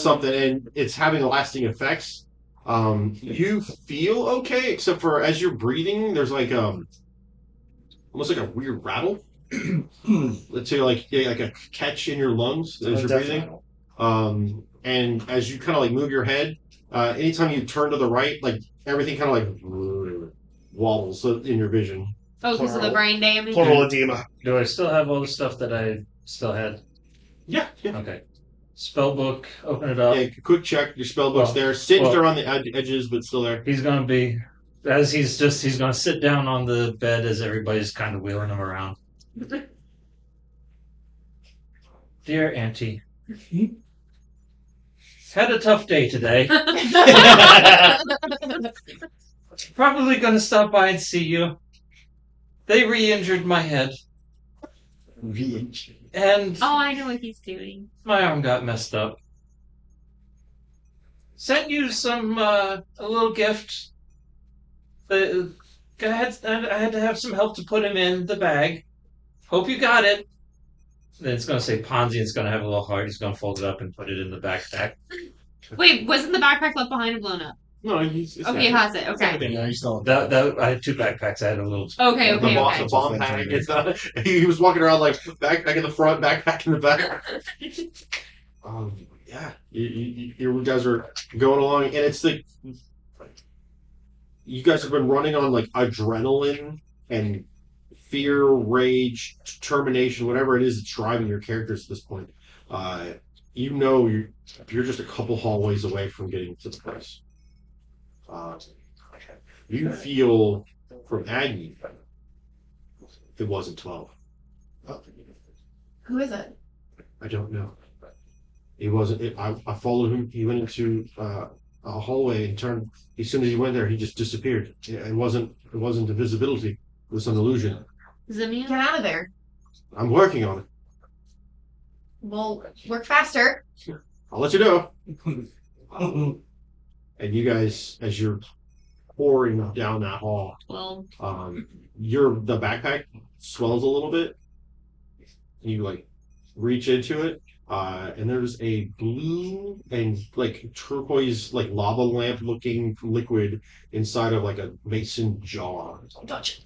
something, and it's having lasting effects. You feel okay, except for as you're breathing, there's like almost like a weird rattle. Let's say like a catch in your lungs as you're breathing. And as you kind of like move your head, anytime you turn to the right, like everything kind of like wobbles in your vision. Oh, because of the brain damage. pleural edema. Do I still have all the stuff that I still had? Yeah. Okay. Spell book, open it up. Yeah, quick check. Your spell book's Well, there. Singed well- around the edges, but still there. He's gonna be as he's gonna sit down on the bed as everybody's kind of wheeling him around. Dear Auntie, had a tough day today. Probably gonna stop by and see you. They re-injured my head, and Oh, I know what he's doing. my arm got messed up. Sent you some a little gift. I had to have some help to put him in the bag. Hope you got it. Then it's gonna say Ponzi. It's gonna have a little heart. He's gonna fold it up and put it in the backpack. Wait, wasn't the backpack left behind and blown up? No, Okay, it has it. Okay. Yeah, he's still. That I had two backpacks. I had a little. Okay, The okay. bomb pack. It's not, he was walking around like backpack in the front, backpack in the back. Yeah, you guys are going along, and it's like you guys have been running on like adrenaline and fear, rage, determination, whatever it is that's driving your characters at this point. You know you're just a couple hallways away from getting to the place. You feel from Aggie, it wasn't 12. Who is it? I don't know. He wasn't. I followed him. He went into a hallway and turned. As soon as he went there, he just disappeared. It wasn't invisibility. It was an illusion. Zimian? Get out of there. I'm working on it. We'll work faster. I'll let you know. And you guys, as you're pouring down that hall, Well, the backpack swells a little bit. You like reach into it, and there's a blue and like turquoise, like lava lamp looking liquid inside of like a mason jar. Gotcha.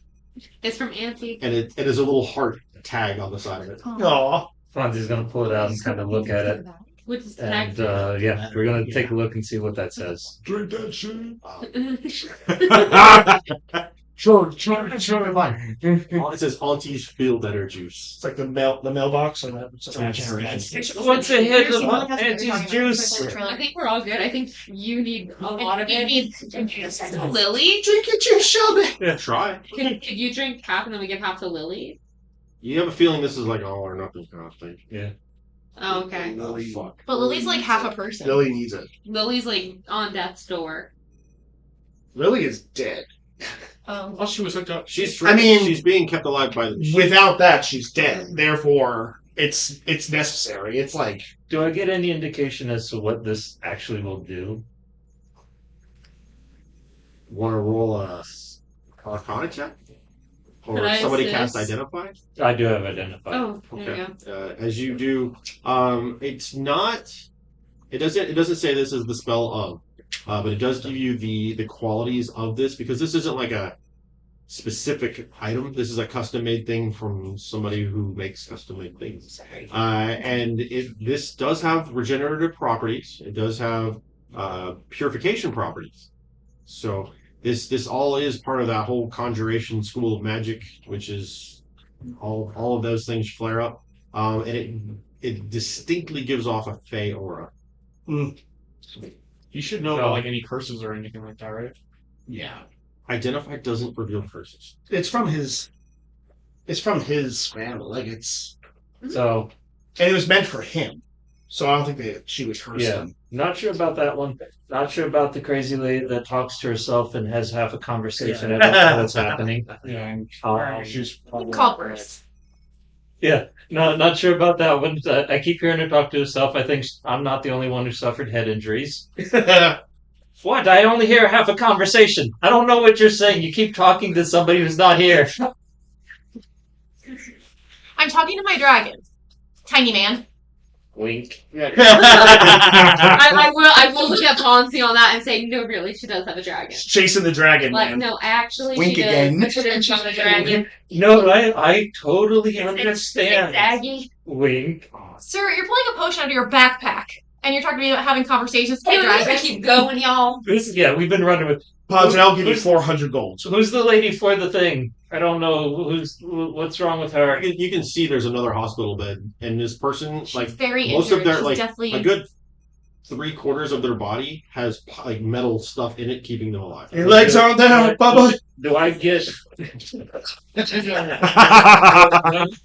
it's from Auntie. And it is a little heart tag on the side of it. Aw. Fonzie's gonna pull it out and kind of look at it. Which is And tag. yeah, we're gonna take a look and see what that says. Drink that shit. Sure. Oh, it says aunties feel better juice. It's like the mailbox on that. What's a hit of Everyone has to be Auntie's talking juice? about I think we're all good. I think you need a lot of You it. need Lily. Drink your juice, Shelby. Yeah, try. Could you drink half and then we give half to Lily? You have a feeling this is like all or nothing kind of thing. Oh, okay. Oh, fuck. But Lily's like half a person. Lily needs it. Lily's like on death's door. Lily is dead. Oh, she was hooked up. She's being kept alive by the machine. Without that, she's dead. Therefore, it's necessary. It's like Do I get any indication as to what this actually will do? Want to roll a Arcana check? Or Could I somebody assist? cast Identify? I do have identified. Oh, there you go. As you do, it's not. It doesn't say this is the spell of, but it does give you the qualities of this, because this isn't like a specific item. This is a custom made thing from somebody who makes custom made things. And this does have regenerative properties. It does have purification properties. So this all is part of that whole conjuration school of magic, which is all of those things flare up. And it distinctly gives off a fey aura. You should know about like any curses or anything like that, right? yeah. Identify doesn't reveal curses. It's from his family. Like it's So and it was meant for him. So I don't think that she would curse yeah, him. not sure about that one. Not sure about the crazy lady that talks to herself and has half a conversation. I don't know what's happening. Yeah. She's Called Bruce. yeah, no, not sure about that one. I keep hearing her talk to herself. I think I'm not the only one who suffered head injuries. What? I only hear half a conversation. I don't know what you're saying. You keep talking to somebody who's not here. I'm talking to my dragon. Tiny man. Wink. I will look at Ponzi on that and say, no, really, she does have a dragon. Chasing the dragon, Like, man. no, actually, Wink she again. does. She didn't have a dragon. No, I totally It's understand. Zaggy. Wink. Sir, you're pulling a potion out of your backpack. And you're talking to me about having conversations with Hey, my we're gonna dragon. keep going, y'all. We've been running with. Ponzi, I'll give you 400 gold. Who's the lady for the thing? I don't know. What's wrong with her? You can see there's another hospital bed, and this person, She's like very most injured. of their She's like definitely... a good 3/4 of their body has like metal stuff in it, keeping them alive. Your legs aren't down, Bubba. Do I get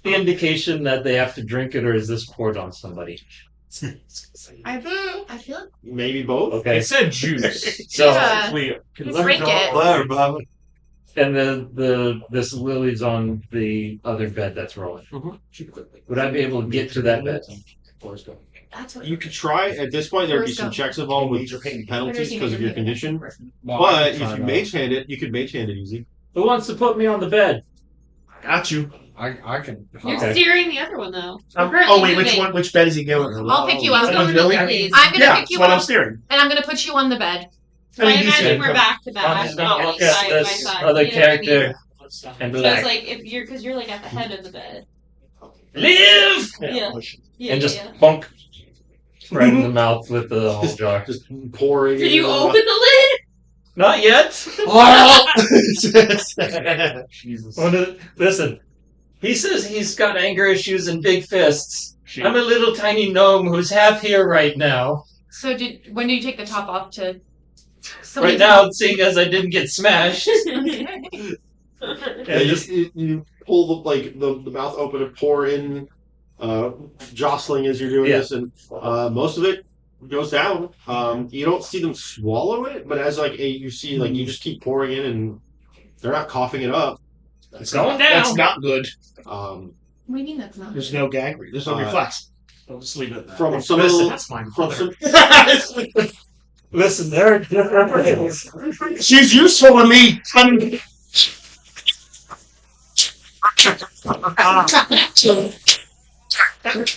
the indication that they have to drink it, or is this poured on somebody? I feel it. Maybe both. Okay. It said juice. So Yeah. We Drink it. and this Lily's on the other bed that's rolling. Would I be able to get to that bed? That's what You could try. At this point, there'd be some checks involved with penalties because of your condition. But if you mage hand it, you could mage hand it easy. Who wants to put me on the bed? Got you. I can. You're Okay. steering the other one, though. Oh wait, which bed is he going? I'll pick you up. With Lily? I'm gonna Yeah, pick that's you what I'm up, steering. and I'm gonna put you on the bed. So I he's imagine saying- we're back to back. Look not like at side by this side. other You know what I mean? character and be So it's like, like if you're, because you're like at the head of the bed. live! Yeah. Yeah. And just yeah. bonk right in the mouth with the whole jar. Just pouring. Did you it open the lid? Not yet. Jesus. Listen, he says he's got anger issues and big fists. I'm a little tiny gnome who's half here right now. So when did you take the top off to? Right now, seeing as I didn't get smashed. Yeah, you pull the mouth open and pour in, jostling as you're doing this, and most of it goes down. You don't see them swallow it, but as you see you just keep pouring in, and they're not coughing it up. It's going down. That's not good. What do you mean that's not? There's no gag. There's no reflex. I'll just leave it at that. From some Listen, of That's my from mother. some, Listen, there are different ways. She's useful to me.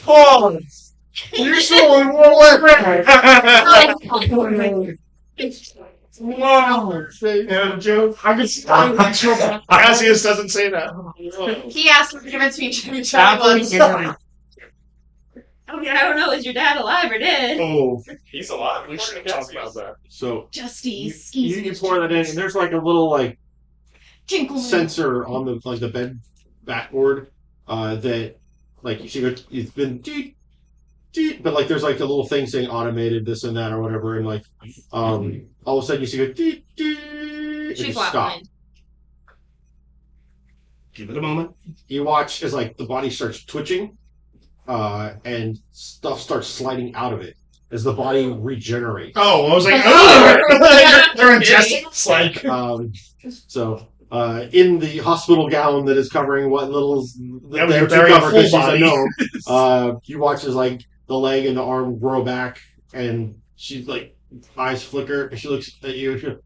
Oh, useful in what way? Yeah, Joe. I can stop. Cassius doesn't say that. He asked to convince me to be Charlie. I mean, I don't know. Is your dad alive or dead? Oh, He's alive. We should talk about that. So Justy, you pour that in, and there's like a little like Tinkle. sensor on the bed backboard that like you see it's been but like there's like a little thing saying automated this and that or whatever, and like all of a sudden you see it and She's it stops. flatlined. give it a moment. You watch as like the body starts twitching, and stuff starts sliding out of it as the body regenerates. Oh, I was like, oh, they're ingesting. It's like, So in the hospital gown that is covering what little That was they're a very to cover full because she's body. unknown, you watch as like the leg and the arm grow back, and she's like eyes flicker, and she looks at you. And she goes,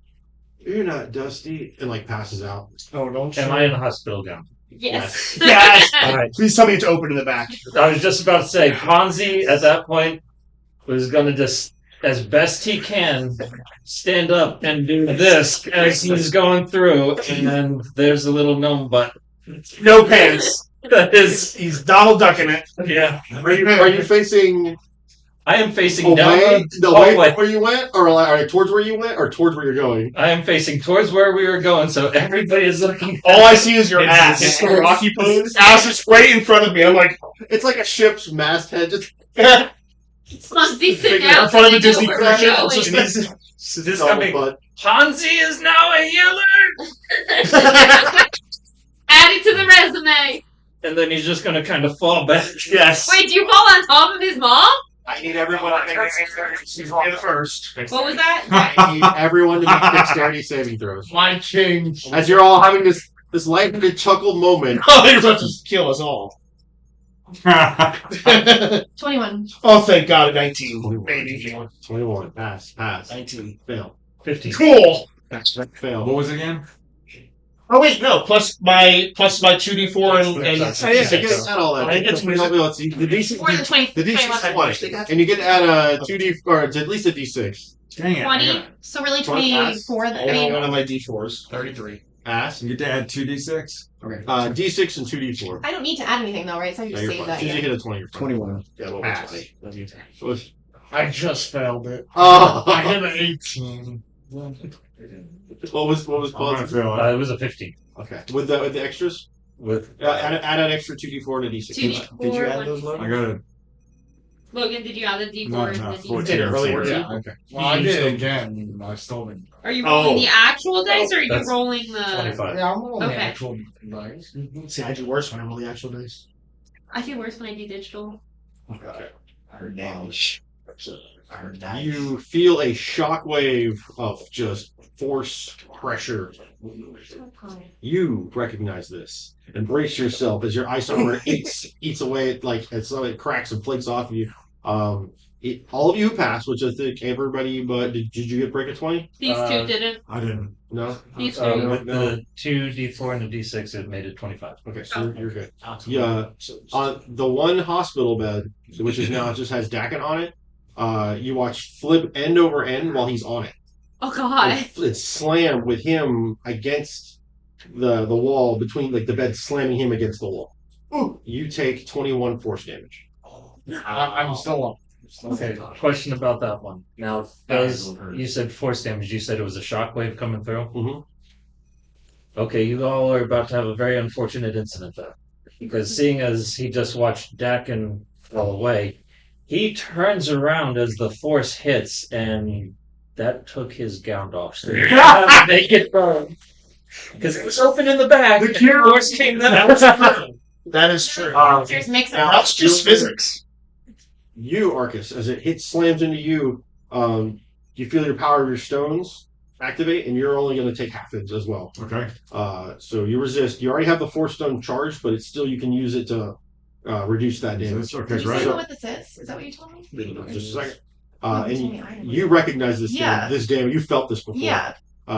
"You're not Dusty," and like passes out. oh, don't Am I in the hospital gown? Yes. Yes. All right. Please tell me it's open in the back. I was just about to say, Ponzi at that point was going to just, as best he can, stand up and do this as he's going through, and there's a little gnome butt. No pants. That is, He's Donald Ducking it. yeah. Are you facing I am facing away down the way where you went, or towards where you went, or towards where you're going? I am facing towards where we were going, so everybody is looking. All I see is your ass. It's the Rocky pose. Ass is right in front of me. I'm like, It's like a ship's masthead. Just Ponzi, sit Figure down. in front of the so they Disney know where cruise we're ship. going. It's just This double coming. butt. Ponzi is now a healer, Add it to the resume. and then he's just going to kind of fall back. yes. Wait, do you fall on top of his mom? I need everyone to make she's the first. What was that? I need everyone to make dexterity saving throws. My change. As you're all having this lighthearted chuckle moment. Oh, you're about to kill us all. 21. Oh, thank God, a 19. Maybe. 21. Pass. 19. Fail. 50. Cool. Fail. What was it again? Oh wait, no. Plus my 2d4 and Oh, yeah, get add all that. I get Let's see. The DC, Or the 20. the DC is 21. 20, and you get to add a 2d or at least a d6. Dang it. 20. So really 20 24. Then, I mean, one of my d4s. 33. Pass. You get to add 2d6? Okay. D6 and 2d4. I don't need to add anything though, right? So I Yeah, just you're save fine. that. As soon as you Yeah. hit a 20, you're fine. 21. Yeah, well, Pass. pass. I just failed it. Oh, I hit an 18. what was I'm gonna close? fail it. It was a 50. Okay, with the extras, With add an extra 2d4 and a d6. 2d4. Did you add those, Logan? I got a Logan, did you add the D4 No, and no, the 14. D6? Did it earlier, 14. yeah. Okay. Well, I did it again. I still didn't. Are you rolling Oh. the actual dice or are you That's rolling the. 25. Yeah, I'm rolling the Okay. actual dice. See, I do worse when I roll the actual dice. I feel worse when I do digital. Okay. I heard damage. I heard damage. You feel a shockwave of just force pressure. You recognize this and brace yourself as your ice armor eats away at as so it cracks and flakes off of you. All of you pass, which I think everybody. But did you get break at 20? These two didn't. I didn't. No. These two. with the 2d4 and the d6, it made it 25. Okay, so you're good. Yeah. On the one hospital bed, which is now just has Dakin on it, you watch flip end over end while he's on it. Oh god. It's slammed with him against the wall between the bed slamming him against the wall. You take 21 force damage. I'm still up. Okay, question about that one. Now, you said force damage, you said it was a shockwave coming through? Mhm. Okay, you all are about to have a very unfortunate incident there. Because seeing as he just watched Dakin fall away, he turns around as the force hits, and that took his gown off. So you have to make it burn. Because it was open in the back, and the force came down. That is true. Just makes it now- That's just physics. You, Arcus, as it slams into you, you feel your power of your stones activate, and you're only going to take half it as well. Okay. So you resist. You already have the force stone charged, but it's still you can use it to reduce that damage. Okay, Did you great. say what this is? Is that what you told me? Just a second. No, you told And me iron. you recognize this Yeah. this damage. You felt this before. Yeah.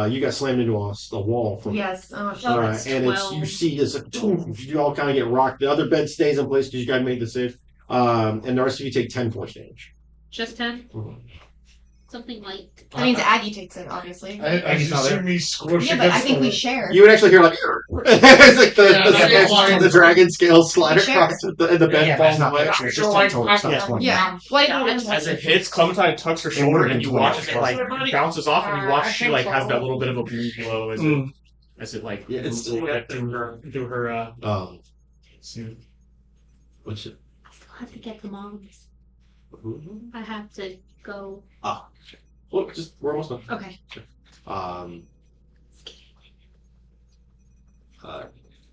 You got slammed into a wall from Yes. Oh, shit. and it's you see this you all kind of get rocked. The other bed stays in place because you guys made the save. And the rest of you take 10 force damage. Just 10? Something light. That means Aggie takes it, obviously. I He's not just see there. me squish Yeah, but I against think we the- share. You would actually hear like it's like Yeah, the dragon scales slide We share. across the bed Yeah, falls but it's not away. like it's So, just like, total stuff. yeah. Yeah. Why don't we As it hits, Clementine tucks her shoulder, and you watch as it like bounces off, and you watch she like has that little bit of a blue glow as it like Yeah, it's moves right through her suit. What's it? I still have to get the moms. I have to go. Well, we're almost done. Okay.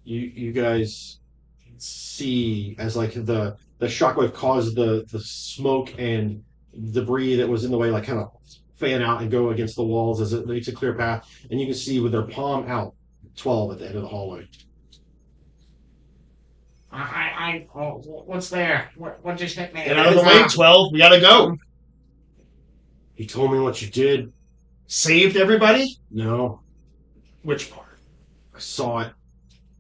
You guys see as like the shockwave caused the smoke and debris that was in the way like kind of fan out and go against the walls as it makes a clear path, and you can see with their palm out 12 at the end of the hallway. What's there? What just hit me? Get out of the way, 12. We gotta go. He told me what you did. Saved everybody? No, Which part? I saw it.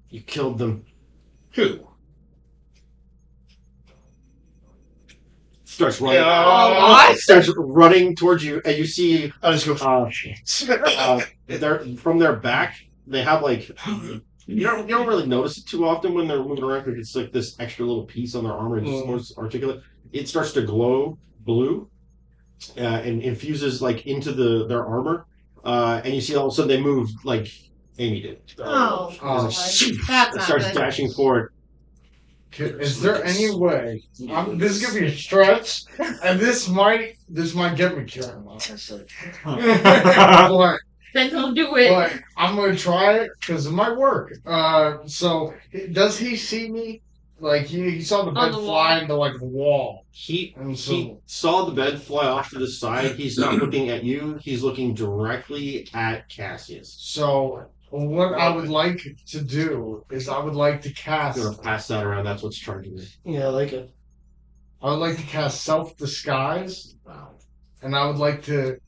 You killed them. Who? Starts running. what? Starts running towards you, and you see I'll just go. they're from their back. They have like you don't really notice it too often when they're moving around because it's like this extra little piece on their armor and it's more articulate. It starts to glow blue and infuses like into their armor, and you see all of a sudden they move like Amy did. Oh, It's like, that's it not starts good. dashing forward. Is there any way? This is gonna be a stretch, and this might get me killed. Honestly. but, Then don't do it. but I'm gonna try it because it might work. So does he see me? Like he saw the bed the fly wall. into like the wall. He And so- he saw the bed fly off to the side. He's not looking at you. He's looking directly at Cassius. So what I would like to do is I would like to I'm cast. gonna pass that around. That's what's charging me. Yeah, I like it. I would like to cast self disguise, and I would like to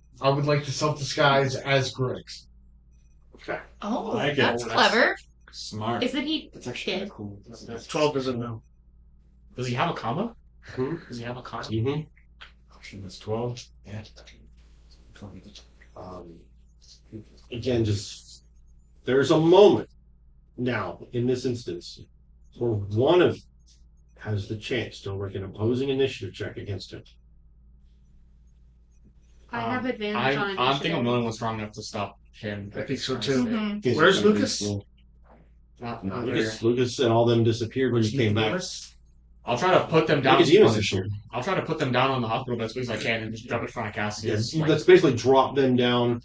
self disguise as Griggs. Okay. Oh, I like it. that's clever. Smart. Isn't he That's actually dead? kinda cool. 12 doesn't know. Does he have a combo? Hmm? Does he have a combo? Mm-hmm. That's 12. Yeah. Again, just there's a moment now in this instance where one of you has the chance to work an opposing initiative check against him. I have advantage on initiative. I think I'm the only one strong enough to stop him. I think so too. Mhm. Where's Lucas? Not Lucas and all them disappeared when you came back. I'll try to put them down. Nicodemus is here. I'll try to put them down on the hospital as quick as I can and just jump in front of Cassius. Yes, let's basically drop them down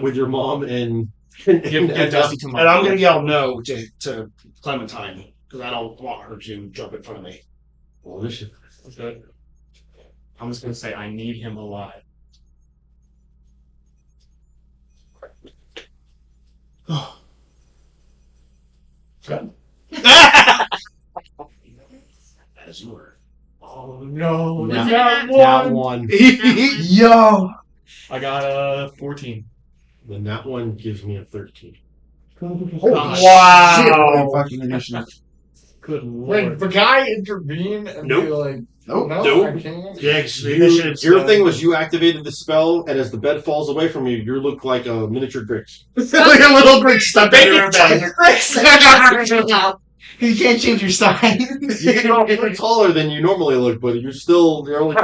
with your mom and Give Dusty to my And I'm gonna yell no to Clementine because I don't want her to jump in front of me. Well, this should- Good. I'm just gonna say I need him alive. Good. As you were. Oh no! Was it Not that one. one. Yo, I got a 14. Then that one gives me a 13. wow! Fucking initiative. Good Wait, lord! but can I intervene and be Nope. like, Nope. no, Nope. I can't. Yeah, 'cause the You, initiative's, your thing was you activated the spell, and as the bed falls away from you, you look like a miniature Grix. like a little Greek stuck in your bed. You can't change your size. You're taller than you normally look, but you're only.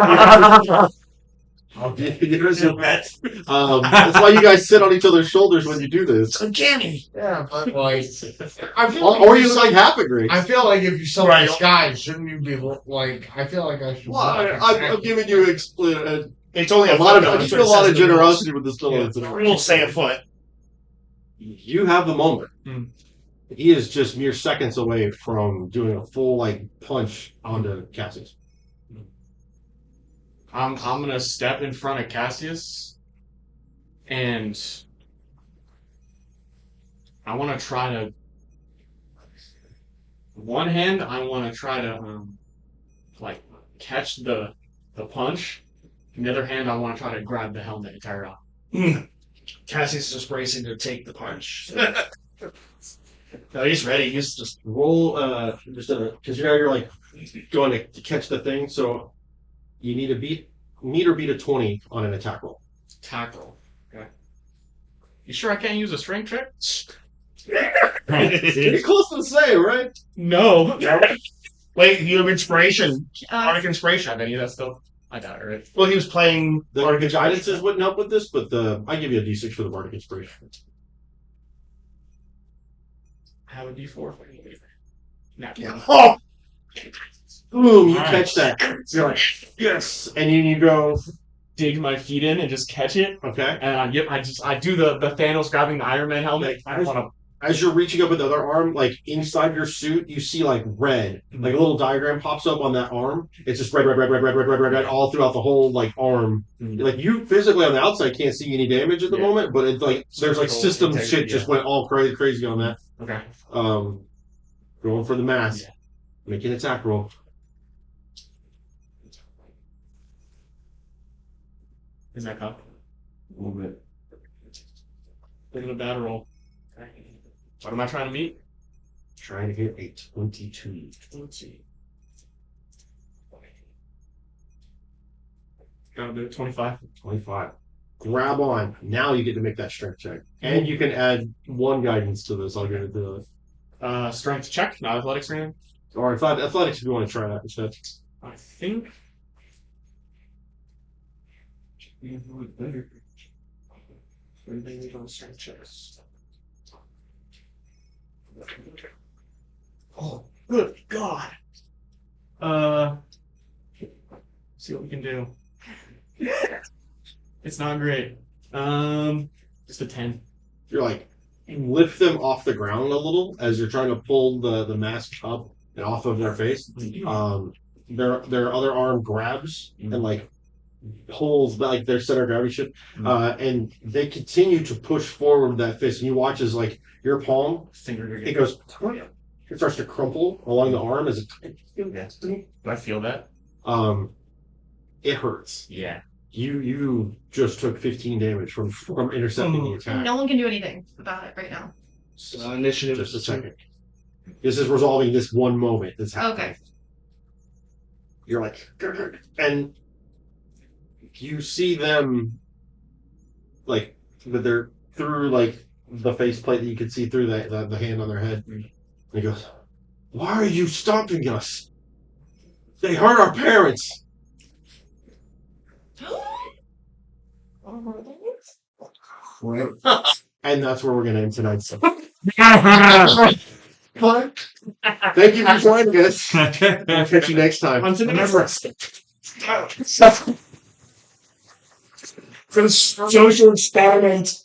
There's your bet. That's why you guys sit on each other's shoulders when you do this. Uncanny. Yeah, but like, I feel Or, like or you look like half a Grix. I feel like if you self Right. disguise, shouldn't you be like? I feel like I should. Well, I'm giving you It's only a a lot of. foot, though. I That's feel what a it lot says of in the rules. generosity with this spell. Yeah, the rules say a foot. You have the moment. Hmm. He is just mere seconds away from doing a full punch onto Cassius. I'm gonna step in front of Cassius, and I want to try to. One hand, I want to try to catch the punch. On the other hand, I want to try to grab the helmet and tear it off. Cassius is just bracing to take the punch. No, he's ready. He's just Roll because you're going to catch the thing, so you need to beat a 20 on an attack roll. Tackle. Okay. You sure I can't use a strength check? It's close to the same, right? No. Wait, you have inspiration. Uh, Bardic inspiration. I mean, that's still. I doubt it, right? Well, he was playing The Bardic guidances inspiration. wouldn't help with this, but I give you a D6 for the bardic inspiration. Have a D4. Nah. Oh, Boom! You Nice. catch that. You're like, yes, and then you go, Dig my feet in and just catch it. okay. And I do the Thanos grabbing the Iron Man helmet. I don't want to. As you're reaching up with the other arm, like inside your suit, you see like red, like a little diagram pops up on that arm. It's just red, red, red, red, red, red, red, red, red, all throughout the whole like arm. Like you physically on the outside can't see any damage at the Yeah. moment, but it's like there's like Physical system integrity, shit just yeah. went all crazy on that. Okay. Going for the math. Yeah. Make an attack roll. Is that cup? A little bit. Look at a bad roll. What am I trying to meet? Trying to get a 22. 20. Gotta do it. 25. 25. Grab on. Now you get to make that strength check. And you can add 1 guidance to this. I'll get it to Strength check, not athletics or anything. or athletics if you want to try that instead. I think. Better. Everything on strength checks. Oh, good God. See what we can do. It's not great. Just a 10. You're like, you lift them off the ground a little as you're trying to pull the mask up and off of their face. Their other arm grabs and like pulls like their center of gravity shit, and they continue to push forward that fist. And you watch as like your palm, Finger it goes, it starts to crumple along the arm as it. Do I feel that? It hurts. Yeah. You just took 15 damage from intercepting the attack. no one can do anything about it right now. initiative. Just a second. This is resolving this one moment that's happening. Okay. You're like, and you see them like they're through like the faceplate that you can see through the hand on their head. And he goes, "Why are you stopping us? They hurt our parents." And that's where we're gonna end tonight's. Thank you for joining us. I'll catch you next time. Remember, for the social experiment.